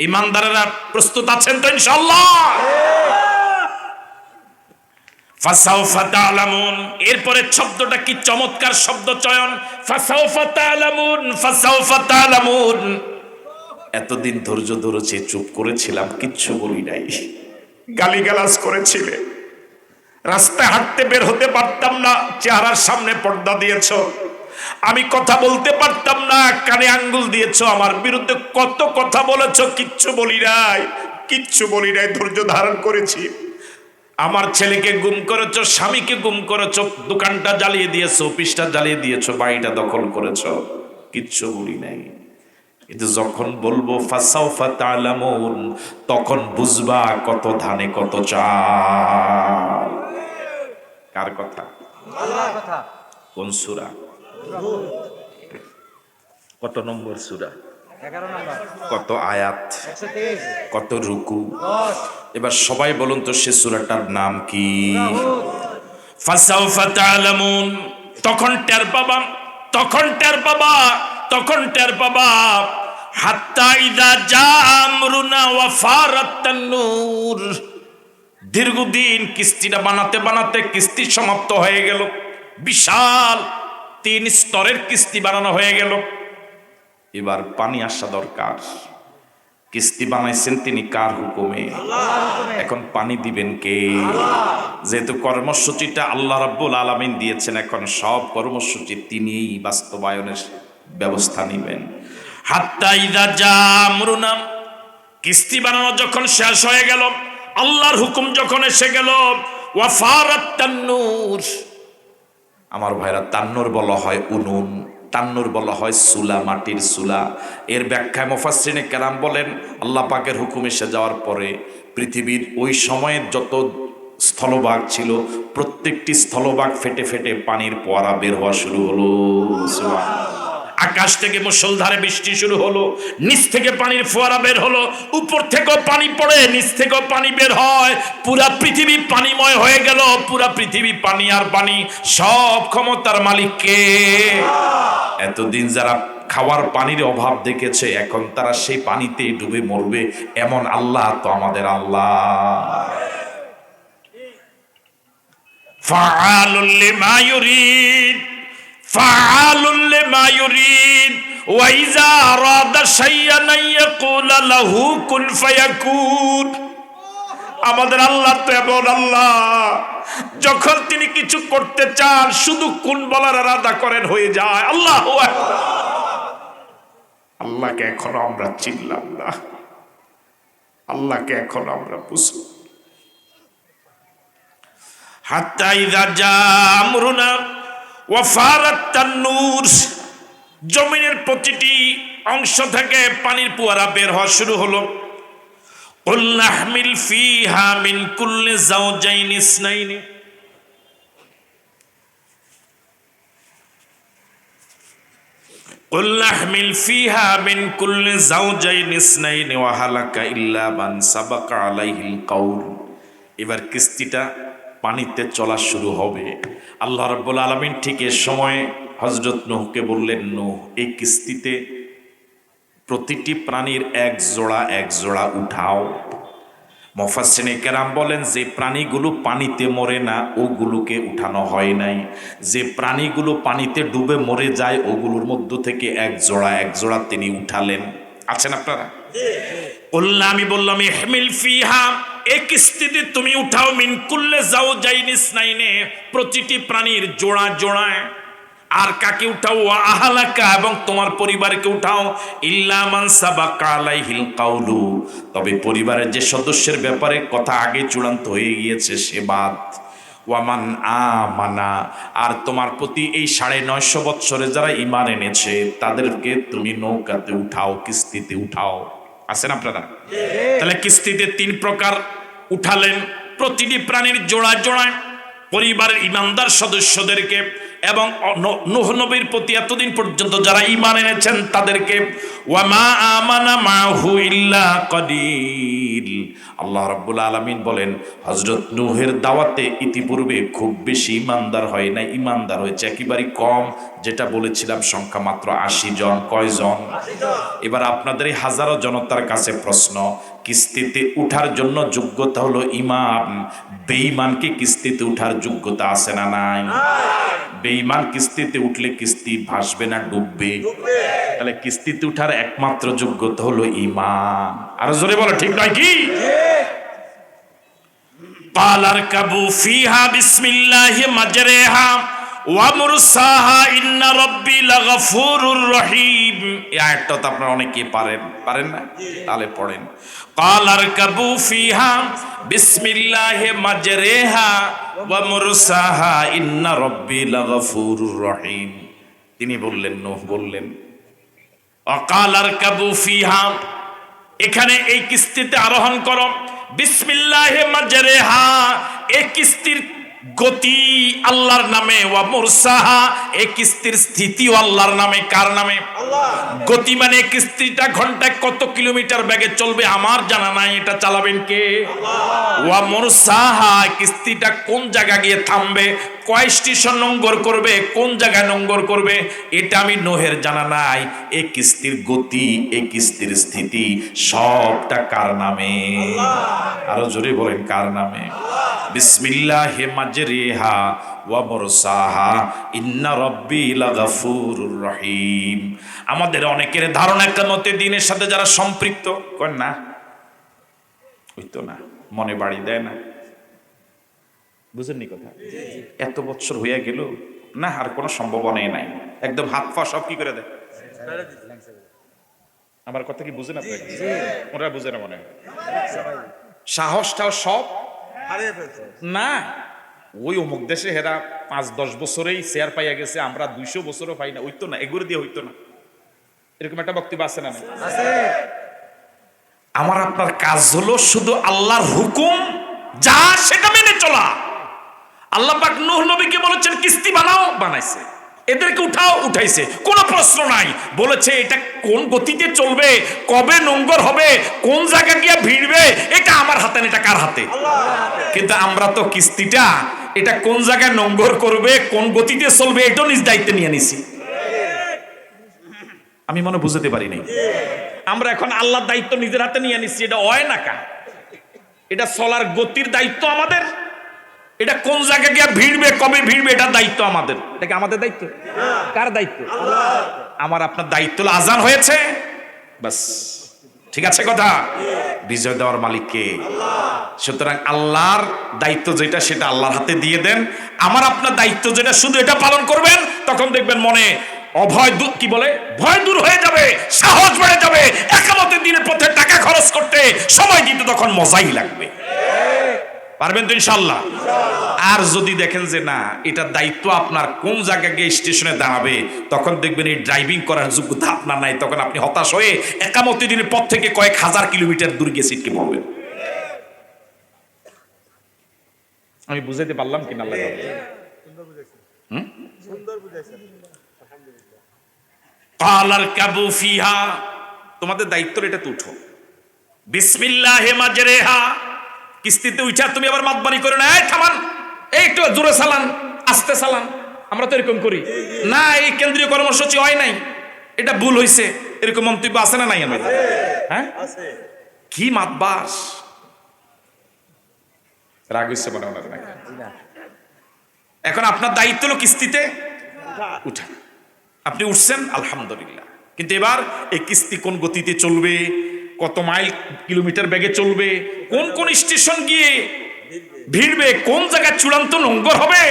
ইমানদারেরা প্রস্তুত আছেন তো ইনশাআল্লাহ? ফাসাউফা তা'লামুন, এরপরে শব্দটা কি চমৎকার শব্দ চয়ন, ফাসাউফা তা'লামুন, ফাসাউফা তা'লামুন। এতদিন ধৈর্য ধরেছি, চুপ করেছিলাম, কিচ্ছু বলি নাই, গালিগালাজ করেছিলে, রাস্তায় হাঁটতে বের হতে পারতাম না, চেহারার সামনে পর্দা দিয়েছ, আমি কথা বলতে পারতাম না, কানে আঙ্গুল দিয়েছ, আমার বিরুদ্ধে কত কথা বলেছ, কিচ্ছু বলি নাই, কিচ্ছু বলি নাই, ধৈর্য ধারণ করেছি। আমার ছেলেকে গুম করেছো, স্বামীকে গুম করেছো, দোকানটা জ্বালিয়ে দিয়েছো, অফিসটা জ্বালিয়ে দিয়েছো, বাড়িটা দখল করেছো, কিচ্ছু বলি নাই। কিন্তু যখন বলবো ফাসাউফা তা'লামুন, তখন বুঝবা কত ধানে কত চাল। কার কথা? আল্লাহর কথা। কোন সূরা? কত নম্বর সূরা? 11 নম্বর। কত আয়াত? 123। কত রুকু? 10। এবার সবাই বলুন তো সে সূরাটার নাম কি? ফাসাউফা তা'লামুন, তখন টের পাবা, তখন টের পাবা, তখন টের পাবা। হাত্তা ইযা জা আমরুনা ওয়া ফারাত তান্নুর, দীর্ঘদিন কিস্তিটা বানাতে বানাতে কিস্তি সমাপ্ত হয়ে গেল, বিশাল 3 স্তরের কিস্তি বানানো হয়ে গেল। এবার পানি আসা দরকার। কিস্তি বানাইছেন তিনি কার হুকুমে? এখন পানি দিবেন কে? যেহেতু কর্মসূচিটা আল্লাহ রাব্বুল আলামিন দিয়েছেন, এখন সব কর্মসূচি তিনিই বাস্তবায়নের ব্যবস্থা নেবেন। হাত্তা ইযা জা আমরুনা, কিস্তি বানানো যখন শেষ হয়ে গেল, আল্লাহর হুকুম যখন এসে গেল, ওয়াফারাত তান্নুর, আমার ভাইরা তান্নুর বলা হয় উনুন, তান্নুর বলা হয় সুলা, মাটির সুলা। এর ব্যাখ্যায় মুফাসসিরিনে কেরাম বলেন, আল্লাহ পাকের হুকুম এসে যাওয়ার পরে পৃথিবীর ওই সময়ের যত স্থলভাগ ছিল, প্রত্যেকটি স্থলভাগ ফেটে ফেটে পানির ফোয়ারা বের হওয়া শুরু হলো। সুবহানাল্লাহ। আকাশ থেকে মুষলধারে বৃষ্টি শুরু হলো, নিচ থেকে পানির ফোয়ারা বের হলো, উপর থেকেও পানি পড়ে, নিচ থেকেও পানি বের হয়, পুরা পৃথিবী পানিময় হয়ে গেল। পুরা পৃথিবী পানি আর পানি। সব ক্ষমতার মালিক কে? এতদিন যারা খাওয়ার পানির অভাব দেখেছে, এখন তারা সেই পানিতে ডুবে মরবে, এমন আল্লাহ তো আমাদের আল্লাহ। ফাআলুল লিমা ইউরিদ, ফাআলুল লিমা ইউরিদ, ওয়া ইযা আরাদা শাইআন ইয়াকুলা লাহু কুন ফায়াকুন। আমাদের আল্লাহ তো এমন আল্লাহ, যখন তিনি কিছু করতে চান শুধু কুন বলার ইরাদা করেন, হয়ে যায়। আল্লাহু আকবার। আল্লাহকে এখনো আমরা চিনলাম না, আল্লাহকে এখনো আমরা বুঝলাম। হাত্তা ইযা জা আমরুনা ওয়া ফারাত তান্নুর, জমিনের প্রতিটি অংশ থেকে পানির ফোয়ারা বের হওয়া শুরু হলো। কুল নাহমিল ফিহা মিন কুল্লি যাওজাইনি ইসনাইনি, কুল নাহমিল ফিহা মিন কুল্লি যাওজাইনি ইসনাইনি ওয়া হালাকা ইল্লা মান সাবাকা আলাইহিল কাউল। এবার কিস্তিটা পানিতে চলা শুরু হবে। আল্লাহ রাব্বুল আলামিন ঠিক এ সময় হযরত নূহকে বললেন, নূহ, এই কিস্তিতে প্রতিটি প্রাণীর এক জোড়া উঠাও। মুফাসসিরিনে কেরাম বলেন, যে প্রাণীগুলো পানিতে মরে না ওগুলোকে উঠানো হয় নাই, যে প্রাণীগুলো পানিতে ডুবে মরে যায় ওগুলোর মধ্য থেকে এক জোড়া তিনি উঠালেন। আছেন আপনারা? বললাম, আমি বললাম, ইহমিল ফিহা, এই কিস্তিতে তুমি উঠাও, মিন কুল্লি যাওজাইনি ইসনাইনি, প্রতিটি প্রাণীর জোড়া। আর কাকে উঠাও? ওয়া আহলাকা, এবং তোমার পরিবারকে উঠাও। ইল্লা মান সাবাকা আলাইহিল কাউলু, তবে পরিবারের যে সদস্যের ব্যাপারে কথা আগে চূড়ান্ত হয়ে গিয়েছে সে বাদ। ওয়ামান আমানা, আর তোমার প্রতি এই 950 বৎসরে যারা ঈমান এনেছে তাদেরকে তুমি নৌকাতে উঠাও, কিস্তিতে উঠাও। আছেন আপনারা? তাহলে কিস্তিতে 3 প্রকার উঠালেন, প্রতিটি প্রাণীর জোড়া পরিবারের ঈমানদার সদস্যদেরকে, এবং নূহ নবীর প্রতি এতদিন পর্যন্ত যারা ঈমান এনেছেন তাদেরকে। ওয়া মা আমানা মাহু ইল্লা কলিল। আল্লাহ রাব্বুল আলামিন বলেন, হযরত নূহের দাওয়াতে ইতিপূর্বে খুব বেশি ঈমানদার হয় না, ঈমানদার হয়েছে একেবারে কম, যেটা বলেছিলাম সংখ্যা মাত্র 80 জন। কয়জন? এবার আপনাদের এই হাজারো জনতার কাছে প্রশ্ন, কিস্তিতে উঠার জন্য যোগ্যতা হলো ঈমান, বেঈমানকে কিস্তিতে উঠার যোগ্যতা আছে না নাই? বেঈমান কিস্তিতে উঠলে কিস্তি ভাসবে না ডুববে? তাহলে কিস্তিতে উঠার একমাত্র যোগ্যতা হলো ঈমান। আর জোরে বলো, ঠিক নয় কি? قال اركبوا فيها بسم الله مجريها ومرساها إن ربي لغفور رحيم। এই আয়াতটা তো আপনারা অনেকেই পারেন না, তাহলে পড়েন। قال اركبوا فيها بسم الله مجريها ومرساها إن ربي لغفور رحيم। তিনি বললেন, নূহ বললেন, وقال اركبوا فيها, এখানে এই কিস্তিতে আরোহণ করো, বিসমিল্লাহি মাজরেহা, এই কিস্তির গতি আল্লাহর নামে, ওয়া মুরসাহা, এই কিস্তির স্থিতিও আল্লাহর নামে। কার নামে? আল্লাহ। গতি মানে কিস্তিটা ঘন্টায় কত কিলোমিটার বেগে চলবে আমার জানা নাই, এটা চালাবেন কে? আল্লাহ। ওয়া মুরসাহা, কিস্তিটা কোন জায়গা গিয়ে থামবে, কয় স্টেশন নোঙ্গর করবে, কোন জায়গায় নোঙ্গর করবে, এটা আমি নূহের জানা নাই। এই কিস্তির গতি, এই কিস্তির স্থিতি সবটা কার নামে? আরো জোরে বলেন, কার নামে? বিসমিল্লাহি মাজরিহা ওয়া মুরসাহা ইন্না রাব্বি লাগাফুরুর রহিম। আমাদের অনেকের ধারণা কিয়ামতের দিনের সাথে যারা সম্পৃক্ত করেন না, হইতো না, মনে বাড়ি দেয় না। বুঝেননি কথা? এত বছর হইয়া গেল না, আর কোনো সম্ভাবনাই নাই, একদম হাত পা সব কি করে দেয়। আমার কথা কি বুঝেন আপনারা? ওরা বুঝে না মনে হয়, সাহসটাও সব না। ওই অমুক দেশে হেরা 5-10 বছরেই শেয়ার পাইয়া গেছে, আমরা 200 বছরও পাই না, হইতো না, এগুলো দিয়ে হইতো না। এরকম একটা বক্তব্য আছে না? আমার আপনার কাজ হলো শুধু আল্লাহর হুকুম যা সেটা মেনে চলা। আল্লাহ পাক নূহ নবীকে বলেছেন কিস্তি বানাও, বানাইছে। এদেরকে উঠাও, উঠাইছে, কোনো প্রশ্ন নাই। বলেছে এটা কোন গতিতে চলবে, কবে নোঙ্গর হবে, কোন জায়গা গিয়ে ভিড়বে, এটা আমার হাতে, এটা কার হাতে? কিন্তু আমরা তো কিস্তিটা এটা কোন জায়গায় নোঙ্গর করবে, কোন গতিতে চলবে, এটাও নিজ দায়িত্বে নিয়ে নিছি। আমি মনে বুঝতে পারি নাই। আমরা এখন আল্লাহর দায়িত্ব নিজের হাতে নিয়ে নিচ্ছি। এটা হয় না কা, এটা চলার গতির দায়িত্ব আমাদের। এটা কোন জায়গায় গিয়ে ভিড়বে, কবে ভিড়বে, এটা দায়িত্ব আমাদের। এটা কি আমাদের দায়িত্ব? কার দায়িত্ব? আমার আপনার দায়িত্ব হলো আজান হয়েছে, বাস, ঠিক আছে কথা? বিজয় দেওয়ার মালিক কে? সুতরাং আল্লাহর দায়িত্ব যেটা সেটা আল্লাহর হাতে দিয়ে দেন। আমার আপনার দায়িত্ব যেটা শুধু এটা পালন করবেন, তখন দেখবেন মনে অভয় কি বলে, ভয় দূর হয়ে যাবে, সাহস বেড়ে যাবে। একামতের দিনের পথে টাকা খরচ করতে, সময় দিতে তখন মজাই লাগবে। পারবেন তো ইনশাআল্লাহ? আর যদি দেখেন যে না, এটার দায়িত্ব আপনার কোন জায়গায় গিয়ে স্টেশনে দাঁড়াবে, তখন দেখবেন এই ড্রাইভিং করার যোগ্যতা আপনার নাই, তখন আপনি হতাশ হয়ে একামতের দিনের পথ থেকে কয়েক হাজার কিলোমিটার দূর গিয়ে সিটকে পড়বেন। আমি বুঝাইতে পারলাম কিনা? আল্লাহ কালার কাবু ফিহা, তোমাদের দায়িত্ব এটা তো উঠো, বিসমিল্লাহি মাজরেহা, কিস্তিতে উঠা তুমি আবার মাতবারি করে না, এই থামান, এই একটু জোরে চালান, আস্তে চালান। আমরা তো এরকম করি না, এই কেন্দ্রীয় কর্মসূচি হয় নাই, এটা ভুল হয়েছে, এরকম মন্তব্য আছে না নাই? আমাদের হ্যাঁ, কি মাতবাস, রাগ হচ্ছে মনে হয় না? এখন আপনার দায়িত্ব হলো কিস্তিতে উঠা। আপনি উঠছেন, আলহামদুলিল্লাহ, কিন্তু এবার এই কিস্তি কোন গতিতে চলবে, কত মাইল কিলোমিটার বেগে চলবে, কোন কোন স্টেশন গিয়ে ভিড়বে, কোন জায়গায় চূড়ান্ত নোঙ্গর হবে,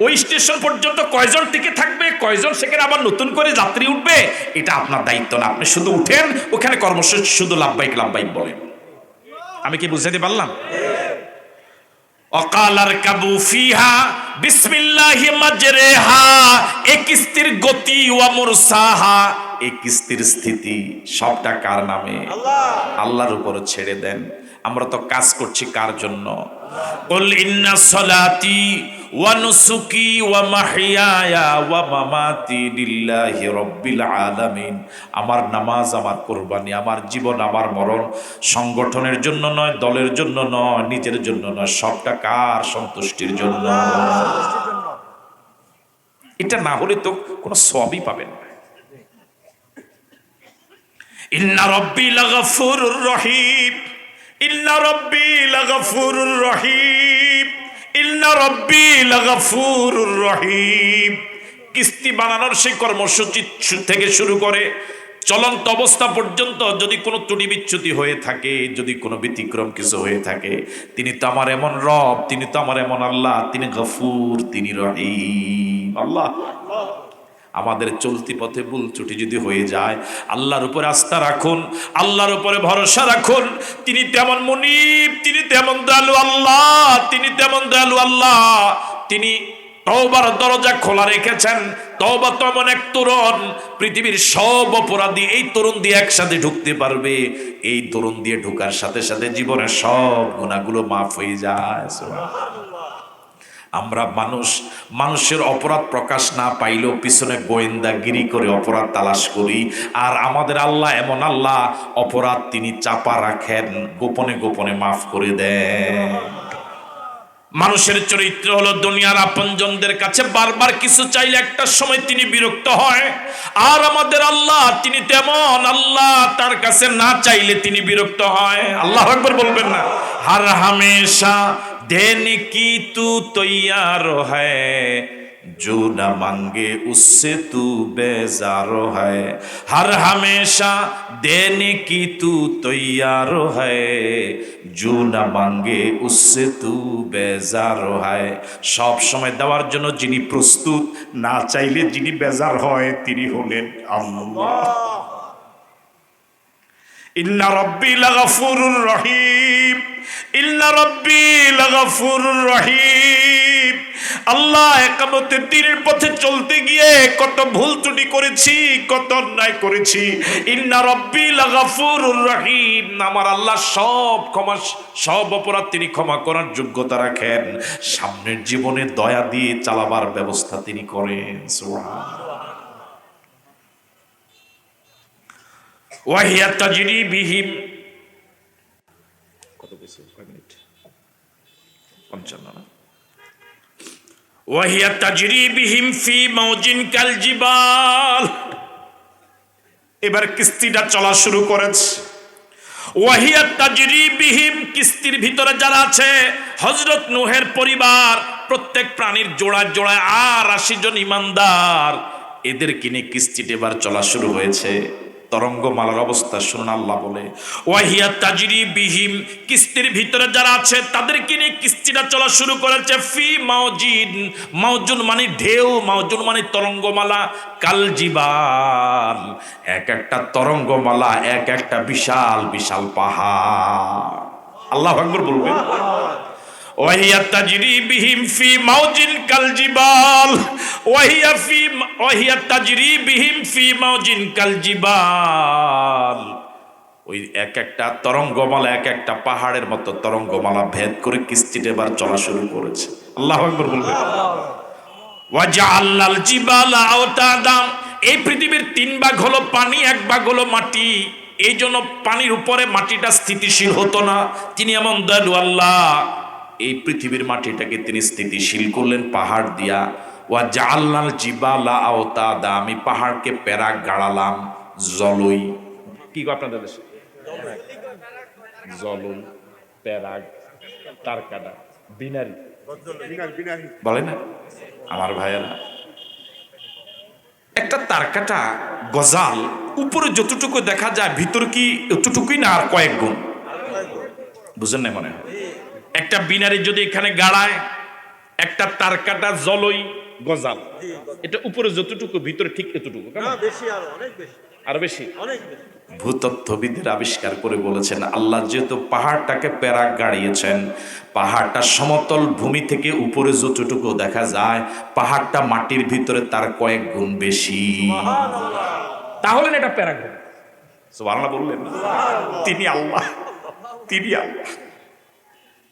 ওই স্টেশন পর্যন্ত কয়জন টিকে থাকবে, কয়জন সেখানে আবার নতুন করে যাত্রী উঠবে, এটা আপনার দায়িত্ব না। আপনি শুধু উঠেন, ওখানে কর্মসূচি শুধু লাভবাহিক লাভবাহিক বলেন। আমি কি বুঝাতে পারলাম? অকালার কাবু ফিহা বিসমিল্লাহি মাজরেহা, এই কিস্তির গতি, ওয়া মুরসাহা, এই কিস্তির স্থিতি সবটা কার নামে? আল্লাহর উপর ছেড়ে দেন। আমরা তো কাজ করছি কার জন্য? কুল ইন্না সলাতি ওয়া নুসুকি ওয়া মাহইয়ায়া ওয়া মামাতি লিল্লাহি রাব্বিল আলামিন। আমার নামাজ, আমার কুরবানি, আমার জীবন, আমার মরণ সংগঠনের জন্য নয়, দলের জন্য নয়, নিজের জন্য নয়, সবটা কার? সন্তুষ্টির জন্য। এটা না হলে তো কোনো সওয়াবই পাবেন না। ইন্না রাব্বি লাগাফুরুর রহিম, ইন্না রাব্বি লাগাফুরুর রহিম, ইন্না রাব্বি লাগাফুরুর রহিম। কিস্তি বানানোর সেই কর্মসূচি থেকে শুরু করে চলন্ত অবস্থা পর্যন্ত যদি কোনো ত্রুটি বিচ্যুতি হয়ে থাকে, যদি কোনো ব্যতিক্রম কিছু হয়ে থাকে, তিনি তো আমার এমন রব, তিনি তো আমার এমন আল্লাহ, তিনি গফুর, তিনি রহিম। আল্লাহ, আমাদের চলতি পথে ভুল ত্রুটি যদি হয়ে যায়, আল্লাহর উপরে আস্থা রাখুন, আল্লাহর উপরে ভরসা রাখুন। তিনি তেমন মুনিব, তিনি তেমন দয়ালু আল্লাহ, তিনি তেমন দয়ালু আল্লাহ। তিনি তওবার দরজা খোলা রেখেছেন। তওবা তো এমন এক তোরণ, পৃথিবীর সব অপরাধী এই তোরণ দিয়ে একসাথে ঢুকতে পারবে। এই তোরণ দিয়ে ঢোকার সাথে সাথে জীবনের সব গুনাহগুলো মাফ হয়ে যায়। আমরা মানুষের অপরাধ প্রকাশ না পাইলেও পিছনে গোয়েন্দাগিরি করে অপরাধ তালাশ করি। আর আমাদের আল্লাহ এমন আল্লাহ, অপরাধ তিনি চাপা রাখেন, গোপনে গোপনে মাফ করে দেন। মানুষের চরিত্র হলো দুনিয়ার আপনজনদের কাছে বারবার কিছু চাইলে একটা সময় তিনি বিরক্ত হয়। আর আমাদের আল্লাহ তিনি তেমন আল্লাহ, তার কাছে না চাইলে তিনি বিরক্ত হয়। আল্লাহু আকবার বলবেন না? हर हमेशा देने की तू तैयार है, जो न मांगे उससे तू बेजार है। हर हमेशा देने की तू तैयार है, जो न मांगे उससे तू बेजार है। সব সময় দেওয়ার জন্য যিনি প্রস্তুত, না চাইলে যিনি বেজার হয় তিনি হলেন আল্লাহ। ইন্না রব্বি লাগাফুরুর রহিম, ইন্না রব্বি লাগাফুরুর রহিম। আল্লাহ একামতের দিনের পথে চলতে গিয়ে কত ভুল ত্রুটি করেছি, কত অন্যায় করেছি। ইন্না রব্বি লাগাফুরুর রহিম, আমার আল্লাহ সব ক্ষমা, সব অপরাধ তিনি ক্ষমা করার যোগ্যতা রাখেন। সামনের জীবনে দয়া দিয়ে চালাবার ব্যবস্থা তিনি করেন। সুবহানাল্লাহ। ওয়াহিয়া তাজরি বিহিম, কত বলছে, কয় মিনিট, 55 না? ওয়াহিয়া তাজরি বিহিম ফি মাউজিন কাল জিবাল। এবার কিস্তিটা চলা শুরু করেছে। ওয়াহিয়া তাজরি বিহিম, কিস্তির ভিতরে যারা আছে হযরত নূহের পরিবার, প্রত্যেক প্রাণীর জোড়ায় জোড়ায় 80 জন ইমানদার, এদের কিনে কিস্তিটা এবার চলা শুরু হয়েছে। তরঙ্গমালার অবস্থা শুনুন, আল্লাহ বলে ওয়াহিয়া তাজরি বিহিম, কিস্তির ভিতরে যারা আছে তাদেরকে নিয়ে কিস্তিটা চলা শুরু করেছে। ফি মাউজিন, মাউজুন মানে ঢেউ, মাউজুন মানে তরঙ্গমালা, কাল জিবাল, এক একটা তরঙ্গমালা এক একটা বিশাল বিশাল পাহাড়। আল্লাহু আকবার বলবেন। ওয়াহিয়া তাজরি বিহিম ফি মাউজিন কাল জিবাল, ওয়াহিয়া তাজরি বিহিম ফি মাউজিন কাল জিবাল। ওই এক একটা তরঙ্গমালা এক একটা পাহাড়ের মতো তরঙ্গমালা ভেদ করে কিস্তিটা এবার চলা শুরু করেছে। আল্লাহু আকবার বলবেন। ওয়াজআলনাল জিবালা আওতাদা, এই পৃথিবীর 3 ভাগ হলো পানি, 1 ভাগ হলো মাটি। এই জন্য পানির উপরে মাটিটা স্থিতিশীল হতো না। তিনি এমন দয়ালু আল্লাহ, এই পৃথিবীর মাটিটাকে তিনি স্থিতিশীল করলেন পাহাড় দিয়া। ওয়া জাআলনাল জিবালা আওতাদা, আমি পাহাড়কে প্যারাক গাড়ালাম। জলই কি গো আপনাদের দেশে? জলই, প্যারাক, তারকাডা, বিনারি বলে না আমার ভাইয়েরা। একটা তারকাটা গজাল উপরে যতটুকু দেখা যায় ভিতর কি এতটুকুই না আর কয়েক গুণ, বুঝেন না মনে হয়? একটা বিনারি যদি এখানে গাড়ায়, একটা তারকাটা জলই গজাল, এটা উপরে যতটুকু ভিতরে ঠিক এতটুকু, আর বেশি। ভূতত্ত্ববিদের আবিষ্কার করে বলেছেন আল্লাহ যেহেতু পাহাড়টাকে প্যারাক গাড়িয়েছেন, পাহাড়টা সমতল ভূমি থেকে উপরে যতটুকু দেখা যায়, পাহাড়টা মাটির ভিতরে তার কয়েক গুণ বেশি। তাহলে এটা প্যারাক সুবহানাল্লাহ বললেন। তিনি আল্লাহ, তিনি আল্লাহ।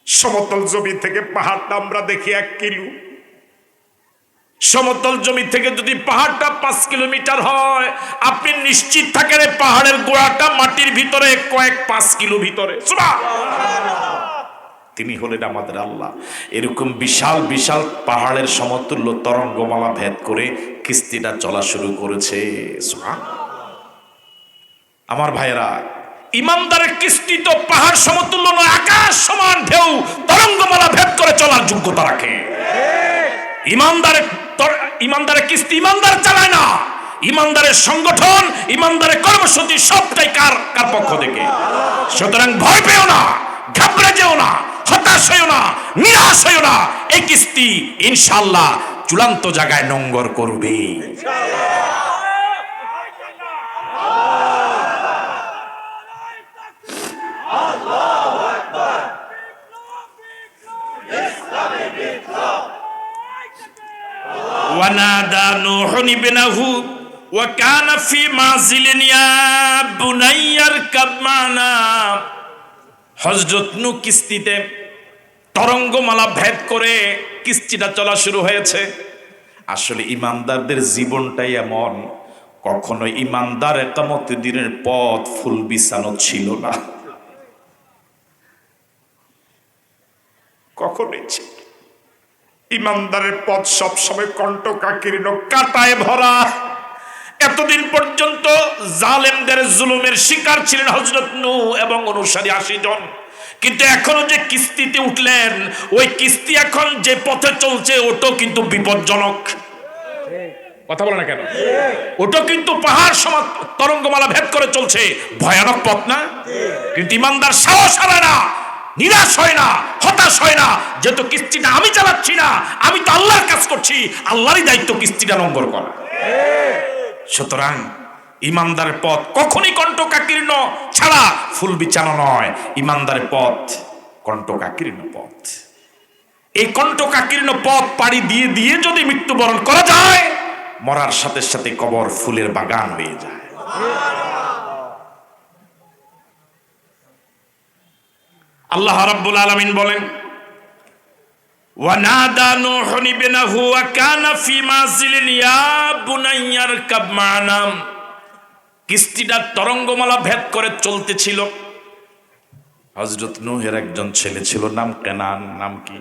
সমতল জমি থেকে পাহাড়টা আমরা দেখি 1 কিলো, সমতল জমি থেকে যদি পাহাড়টা 5 কিলোমিটার হয়, আপনি নিশ্চিত থাকেন এই পাহাড়ের গোড়াটা মাটির ভিতরে কয়েক 5 কিলো ভিতরে। তিনি হলেন আমাদের আল্লাহ। এরকম বিশাল বিশাল পাহাড়ের সমতুল্য তরঙ্গমালা ভেদ করে কিস্তিটা চলা শুরু করেছে। আমার ভাইয়েরা, ইমানদারের কিস্তি তো পাহাড় সমতুল্য নয়, আকাশ সমান ঢেউ তরঙ্গমালা ভেদ করে চলার যোগ্যতা রাখে। ইমানদারের কিস্তি ইমানদার চালায় না, ইমানদারের সংগঠন, ইমানদারের কর্মসূচি সবটাই কার পক্ষ থেকে। সুতরাং ভয় পেও না, ঘাবড়ে যেও না, হতাশ হইও না, নিরাশ হইও না। এই কিস্তি ইনশাআল্লাহ চূড়ান্ত জায়গায় নোঙ্গর করবে। ونادى نوح ابنه وكان في معزل يا بني اركب معنا। হযরত নূহ কিস্তিতে তরঙ্গমালা ভেদ করে কিস্তিটা চলা শুরু হয়েছে। আসলে ইমানদারদের জীবনটাই এমন, কখনো ইমানদার কিয়ামতের দিনের পথ ফুল বিছানো ছিল না, কখনোই ছিল। ইমানদারের পথ সবসময় কণ্টকাকীর্ণ, কাঁটায় ভরা। এতদিন পর্যন্ত জালেমদের জুলুমের শিকার ছিলেন হযরত নূহ এবং অনুসারী 80 জন। কিন্তু এখনো যে কিস্তিতে উঠলেন, ওই কিস্তি এখন যে পথে চলছে ওটাও কিন্তু বিপজ্জনক। কথা বলে না কেন? ওটা কিন্তু পাহাড় সমান তরঙ্গমালা ভেদ করে চলছে, ভয়ানক পথ না? কিন্তু ইমানদার সাহস হারায় না, নিরাশ হয় না, হতাশ হয় না, যেহেতু কিস্তিটা আমি চালাচ্ছি না, আমি তো আল্লাহর কাজ করছি, আল্লাহরই দায়িত্ব কিস্তিটা লঙ্ঘন করা। সুতরাং ইমানদারের পথ কখনই কণ্টকাকীর্ণ ছাড়া ফুল বিছানো নয়। ইমানদারের পথ কণ্টকাকীর্ণ পথ। এই কণ্টকাকীর্ণ পথ পাড়ি দিয়ে দিয়ে যদি মৃত্যুবরণ করা যায়, মরার সাথে সাথে কবর ফুলের বাগান হয়ে যায়। আল্লাহ রাব্বুল আলামিন বলেন, ওয়ানাদা নূহুন ইবনাহু ওয়া কানা ফি মাযিলিন ইয়া বুনাইয়া ইরকাব মা'না। কিস্তিটা তরঙ্গমালা ভেদ করে চলতেছিল। হযরত নূহের একজন ছেলে ছিল, নাম কেনান। নাম কি?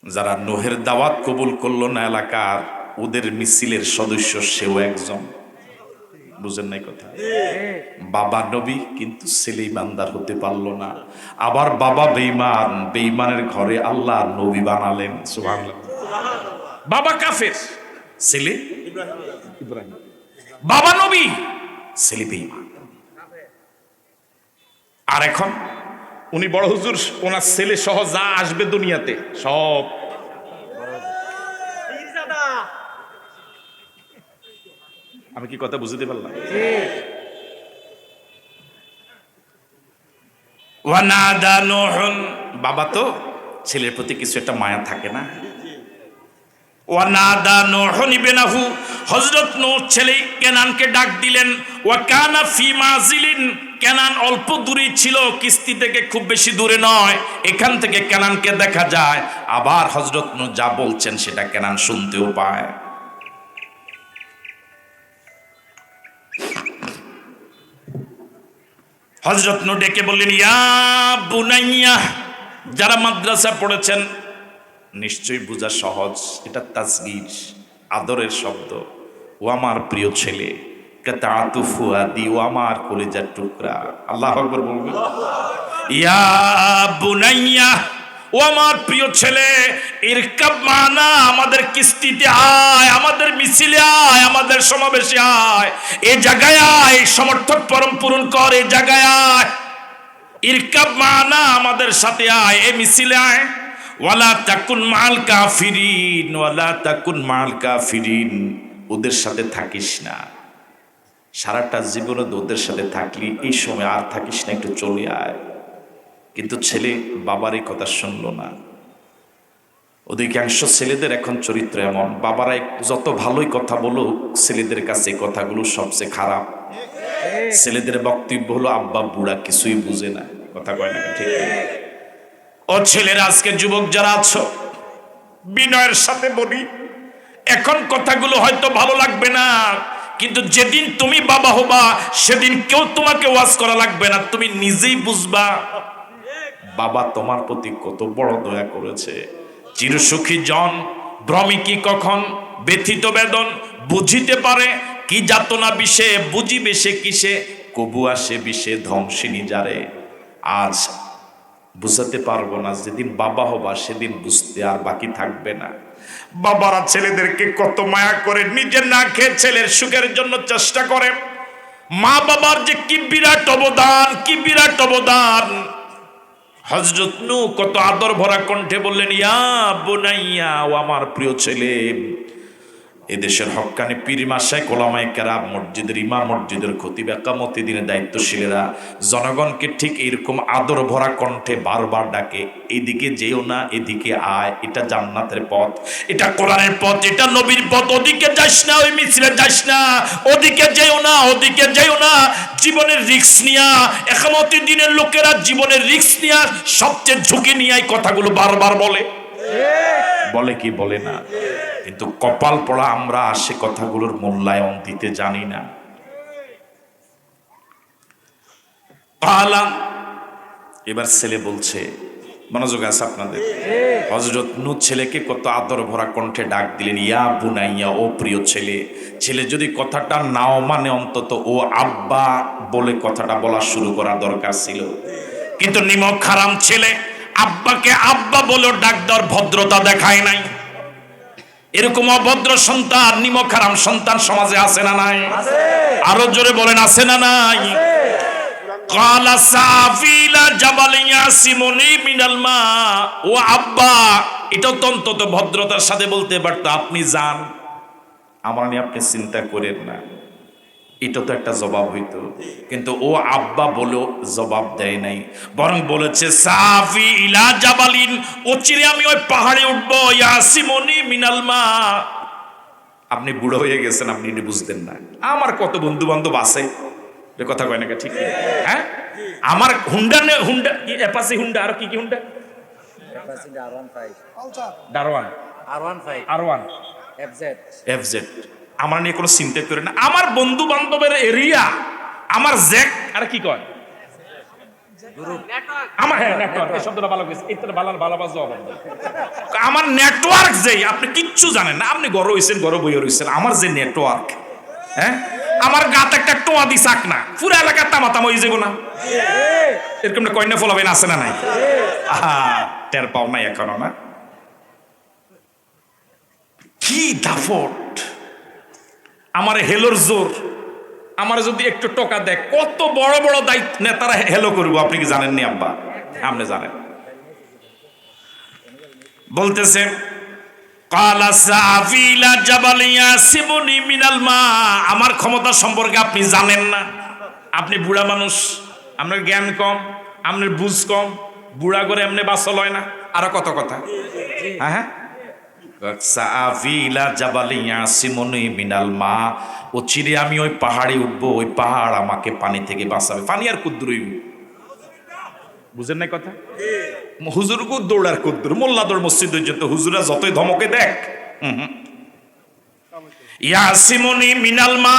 যারা নূহের দাওয়াত কবুল করলো না এলাকার, ওদের মিছিলের সদস্য সেও একজন। বুঝেন নাই কথা? বাবা নবী কিন্তু ছেলে ইমানদার হতে পারলো না। আবার বাবা বেঈমান, বেঈমানের ঘরে আল্লাহ নবী বানালেন। সুবহানাল্লাহ। বাবা কাফের, ছেলে ইব্রাহিম। বাবা নবী, ছেলে বেঈমান। আর এখন উনি বড় হুজুর, ওনার ছেলে সহ যা আসবে দুনিয়াতে সব। আমি কি কথা বুঝতে পারলাম? ওয়ানাদা নূহুন, বাবা তো ছেলের প্রতি কিছু একটা মায়া থাকে না? ওয়ানাদা নূহুন ইবনাহু, হযরত নূহ ছেলে কেনানকে ডাক দিলেন। ওয়া কানা ফি মাযিলিন, কেনান অল্প দূরে ছিল, কিস্তি থেকে খুব বেশি দূরে নয়, এখান থেকে কেনানকে দেখা যায়। আবার হযরত নূহ যা বলছেন সেটা কেনান শুনতেও পায়। হযরত নূহ ডেকে বললেন, ইয়া বুনাইয়া। যারা মাদ্রাসা পড়েছেন নিশ্চয়ই বোঝা সহজ, এটা তাসগীর, আদরের শব্দ। ও আমার প্রিয় ছেলে, কাতাতু ফুয়াদি, ও আমার কলিজার টুকরা। আল্লাহু আকবার বলবেন। ইয়া বুনাইয়া, ও আমার প্রিয় ছেলে, ইরকাব মা'না, আমাদের কিস্তিতে আয়, আমাদের মিছিলে আয়, আমাদের সমাবেশে আয়, এই জায়গায় আয়, সমর্থক পূরণ কর, এই জায়গায় আয়, ইরকাব মা'না, আমাদের সাথে আয়, এই মিছিলে আয়। ওয়ালা তাকুন মাল কাফিরিন, ওয়ালা তাকুন মাল কাফিরিন, ওদের সাথে থাকিস না। সারাটা জীবনে ওদের সাথে থাকলি, এই সময় আর থাকিস না, একটু চলে আয়। কিন্তু ছেলে বাবার এই কথা শুনলো না। অধিকাংশ ছেলেদের এখন চরিত্র এমন, বাবারা যত ভালোই কথা বলুক, ছেলেদের কাছে এই কথাগুলো সবচেয়ে খারাপ। ছেলেদের বক্তব্য হলো, আব্বা বুড়া, কিছুই বুঝে না। কথা কয় না? ঠিক। ও ছেলেরা, আজকে যুবক যারা আছো, বিনয়ের সাথে বলি, এখন কথাগুলো হয়তো ভালো লাগবে না, কিন্তু যেদিন তুমি বাবা হবা সেদিন কেউ তোমাকে ওয়াজ করা লাগবে না, তুমি নিজেই বুঝবা বাবা তোমার প্রতি কত বড় দয়া করেছে। চিরসুখী জন ভ্রমিকি কখন, ব্যথিত বেদন বুঝিতে পারে, কি যাতনা বিষে বুঝিবে সে কিসে, কবু আসে বিষে ধ্বংসিনী যারে। আজ বুঝাতে পারবো না, যেদিন বাবা হবা সেদিন বুঝতে আর বাকি থাকবে না। বাবারা ছেলেদেরকে কত মায়া করে, নিজের না খেয়ে ছেলের সুখের জন্য চেষ্টা করে। মা বাবার যে কি বিরাট অবদান, কি বিরাট অবদান। হযরত নূহ কত আদর ভরা কণ্ঠে বললেন, ইয়া বুনাইয়া, ও আমার প্রিয় ছেলে। এদেশের হক্কানি পীর মাশায়েখ ওলামায়ে কেরাম, মসজিদের ইমাম, মসজিদের খতিব, একামতি দিনের দায়িত্বশীলেরা জনগণকে ঠিক এরকম আদর ভরা কণ্ঠে বারবার ডাকে, এদিকে যেও না, এদিকে আয়, এটা জান্নাতের পথ, এটা কোরআনের পথ, এটা নবীর পথ, ওদিকে যাস না, ওই মিছিলে যাস না, ওদিকে যেও না, ওদিকে যেও না। জীবনের রিস্ক নিয়া, একামতি দিনের লোকেরা জীবনের রিস্ক নিয়া, সবচেয়ে ঝুঁকি নিয়ে এই কথাগুলো বারবার বলে। বলে কি বলে না? কিন্তু কপাল পড়া আমরা সে কথাগুলোর মূল্যায়ন দিতে জানি না। এবার ছেলে বলছে, মনোযোগ আছে আপনাদের? হযরত নূহ ছেলেকে কত আদর ভরা কণ্ঠে ডাক দিলেন, ইয়া বুনাইয়া, ও প্রিয় ছেলে। ছেলে যদি কথাটা নাও মানে অন্তত ও আব্বা বলে কথাটা বলা শুরু করা দরকার ছিল, কিন্তু নিমক হারাম ছেলে আব্বাকে আব্বা বলে ডাক দেওয়ার ভদ্রতা দেখায় নাই। এরকম অভদ্র সন্তান, নিমক হারাম সন্তান সমাজে আছে না নাই? আরো জোরে বলেন, আছে না নাই? কালা সাফিলা জাবালিয়া সিমনি মিনাল মা, ও আব্বা, এটাও তো অন্তত ভদ্রতার সাথে বলতে পারতো, আপনি যান, আমার নিয়ে আপনি চিন্তা করেন না। এটা তো একটা জবাব হইতো, কিন্তু ও আব্বা বলো জবাব দেয় নাই, বরং বলেছে সাফি ইলা জাবালিন, ও চিরে আমি ওই পাহাড়ে উঠবো, ইয়াসিমনি মিনাল মা। আপনি বুড়ো হয়ে গেছেন, আপনি এটা বুঝতেন না। আমার কত বন্ধু বান্ধব আছে, এ কথা কয় নাকি? ঠিক, হ্যাঁ, আমার হুন্ডা হুন্ডা অ্যাপাচি হুন্ডা, আর কি কি হুন্ডা, দারওয়ান আর1 এফজেড, আমার নিয়ে কোনো চিন্তা করে না। আমার বন্ধু বান্ধবের এরিয়া, আমার জ্যাক, আর কি কয় আমার, হ্যাঁ নেটওয়ার্ক, এই শব্দটা ভালো গেছে, এটা ভালো জবাব। আমার নেটওয়ার্ক যেই, আপনি কিচ্ছু জানেন না, আপনি গড় হইছেন, গড় বইয়ে রইছেন। আমার যে নেটওয়ার্ক, হ্যাঁ, আমার গাতে একটা টোয়া দি চাক না, পুরো এলাকা তামাতাম হয়ে যাবো না? এরকম কয়না ফলাবেন, আছে না নাই? আহা, টের পাও নাই এখনো না? কি দাফট আমার হেলোর জোর। আমার যদি একটু টোকা দেয়, কত বড় বড় দায়িত্ব নেতারা হেলো করবো, আপনি কি জানেননি আব্বা? আপনি জানেন। বলতেছেন কালা সাফিলা জাবালিয়া সিমনি মিনাল মা, আমার ক্ষমতা সম্পর্কে আপনি জানেন না। আপনি বুড়া মানুষ, আপনার জ্ঞান কম, আপনার বুঝ কম, বুড়া করে এমনি বাসল হয় না। আরো কত কথা, হ্যাঁ, সাফিলা জাবালিয়া সিমনি মিনাল মা, ও চিরে আমি ওই পাহাড়ে উঠবো, ওই পাহাড় আমাকে পানি থেকে বাঁচাবে। পানি আর কুদ্দুরই, বুঝেন না কথা? হুজুর দৌড় আর কুদ্দুর, মোল্লা দৌড় মসজিদ পর্যন্ত, হুজুরা যতই ধমকে দেখ। ইয়াসিমনি মিনাল মা,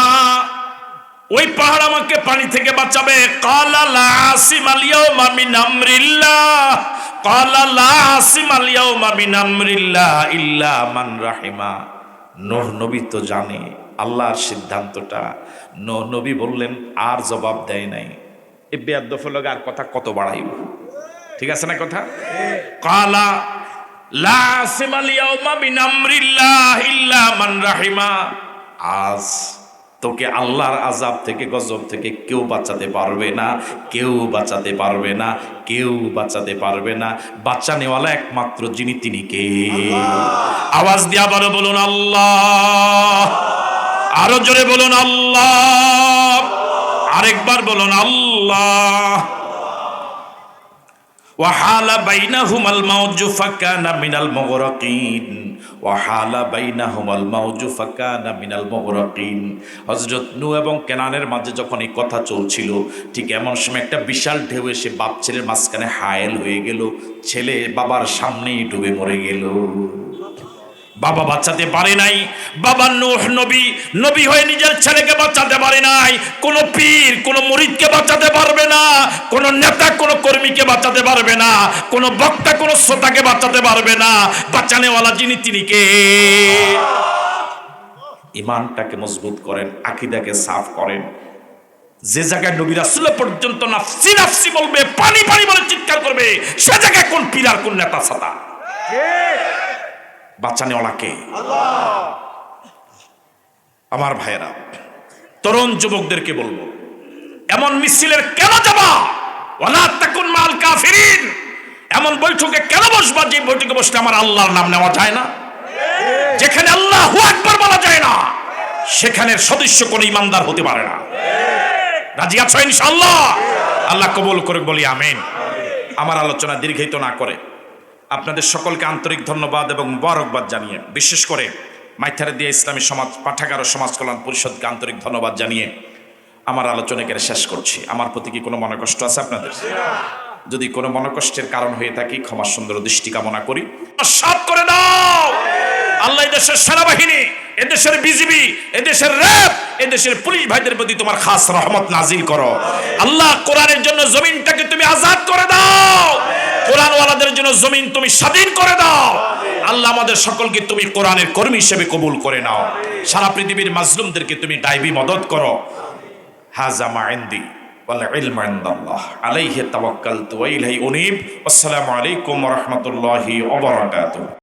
ওই পাহাড় আমাকে পানি থেকে বাঁচাবে। কালা লা আসিমাল ইয়াউমা মিন আমরিল্লাহ, কালা লা আসিমাল ইয়াউমা মিন আমরিল্লাহ ইল্লা মান রাহিমা। নূহ নবী তো জানে আল্লাহর সিদ্ধান্তটা। নূহ নবী বললেন, আর জবাব দেয় নাই। এই বেয়াদব লোক আর কথা কত বাড়াইব? ঠিক আছে না কথা? কালা লা আসিমাল ইয়াউমা মিন আমরিল্লাহ ইল্লা মান রাহিমা, আজ তোকে আল্লাহর আযাব থেকে, গজব থেকে কেউ বাঁচাতে পারবে না, কেউ বাঁচাতে পারবে না, কেউ বাঁচাতে পারবে না। বাঁচানেওয়ালা একমাত্র যিনি, তিনি কে? আওয়াজ দিয়ে আবারও বলুন আল্লাহ, আরো জোরে বলুন আল্লাহ, আরেকবার বলুন আল্লাহ। ওয়াহালা বাইনাহুমাল মাউজু ফাকানা মিনাল মুগরাকিন, ওয়াহালা বাইনাহুমাল মাউজু ফাকানা মিনাল মুগরাকিন। হযরত নূহ এবং কেনানের মাঝে যখন এই কথা চলছিল, ঠিক এমন সময় একটা বিশাল ঢেউ এসে বাপ ছেলের মাঝখানে হায়েল হয়ে গেল। ছেলে বাবার সামনেই ডুবে মরে গেল। বাবা বাঁচাতে পারে নাই। বাবা নূহ নবী হয়ে নিজের ছেলেকে বাঁচাতে পারে নাই। কোন পীর, কোন মুরিদকে বাঁচাতে পারবে না, কোন নেতা, কোন কর্মীকে বাঁচাতে পারবে না, কোন বক্তা, কোন শ্রোতাকে বাঁচাতে পারবে না। বাঁচানেওয়ালা যিনি, তিনি কে? ঈমানটাকে মজবুত করেন, আকীদাকে সাফ করেন। যে জায়গায় নবী রাসূল পর্যন্ত নাফসি নাফসি বলবে, পানি পানি বলে চিৎকার করবে, সে জায়গায় কোন পীর আর কোন নেতা ছাতা? বাঁচানেওয়ালাকে আল্লাহ। আমার ভাইয়েরা, তরুণ যুবকদেরকে বলবো, এমন মিছিলের কেন যাবা? ওয়ালা তাকুন মাল কাফিরিন। এমন বৈঠকে কেন বসবা যে বৈঠকে বসলে আমার আল্লাহর নাম নেওয়া যায় না? যেখানে আল্লাহু আকবার বলা যায় না, সেখানের সদস্য কোন ইমানদার হতে পারে না। রাজি আছো ইনশাআল্লাহ? আল্লাহ কবুল করে, বলি আমিন। আমার আলোচনা দীর্ঘায়িত না করে আপনাদের সকলকে আন্তরিক ধন্যবাদ এবং মোবারকবাদ জানিয়ে, বিশেষ করে মাইথারে দিয়ে ইসলামী সমাজ পাঠাগার ও সমাজ কল্যাণ পরিষদকে আন্তরিক ধন্যবাদ জানিয়ে আমার আলোচনাকে শেষ করছি। আমার প্রতি কি কোনো মনোকষ্ট আছে আপনাদের? যদি কোনো মনোকষ্টের কারণ হয়ে থাকি, ক্ষমা সুন্দর দৃষ্টি কামনা করি। সাফ করে দাও আল্লাহ। এদেশের সেনাবাহিনী, এদেশের বিজিবি, এদেশের র্যাব, এদেশের পুলিশ ভাইদের প্রতি তোমার খাস রহমত নাজিল করো আল্লাহ। কোরআনের জন্য জমিনটাকে তুমি আজাদ করে দাও। কোরআনওয়ালাদের জন্য জমিন তুমি স্বাধীন করে দাও। আল্লাহ আমাদের সকলকে তুমি কোরআনের কর্মী হিসেবে কবুল করে নাও। সারা পৃথিবীর মাজলুমদেরকে তুমি গায়বী মদদ করো। হাযা মা ইনদি ওয়াল ইলমু ইনদাল্লাহ আলাইহি তাওয়াক্কালতু ওয়া ইলাইহি উনীব। আসসালামু আলাইকুম ওয়া রাহমাতুল্লাহি ওয়া বারাকাতুহু।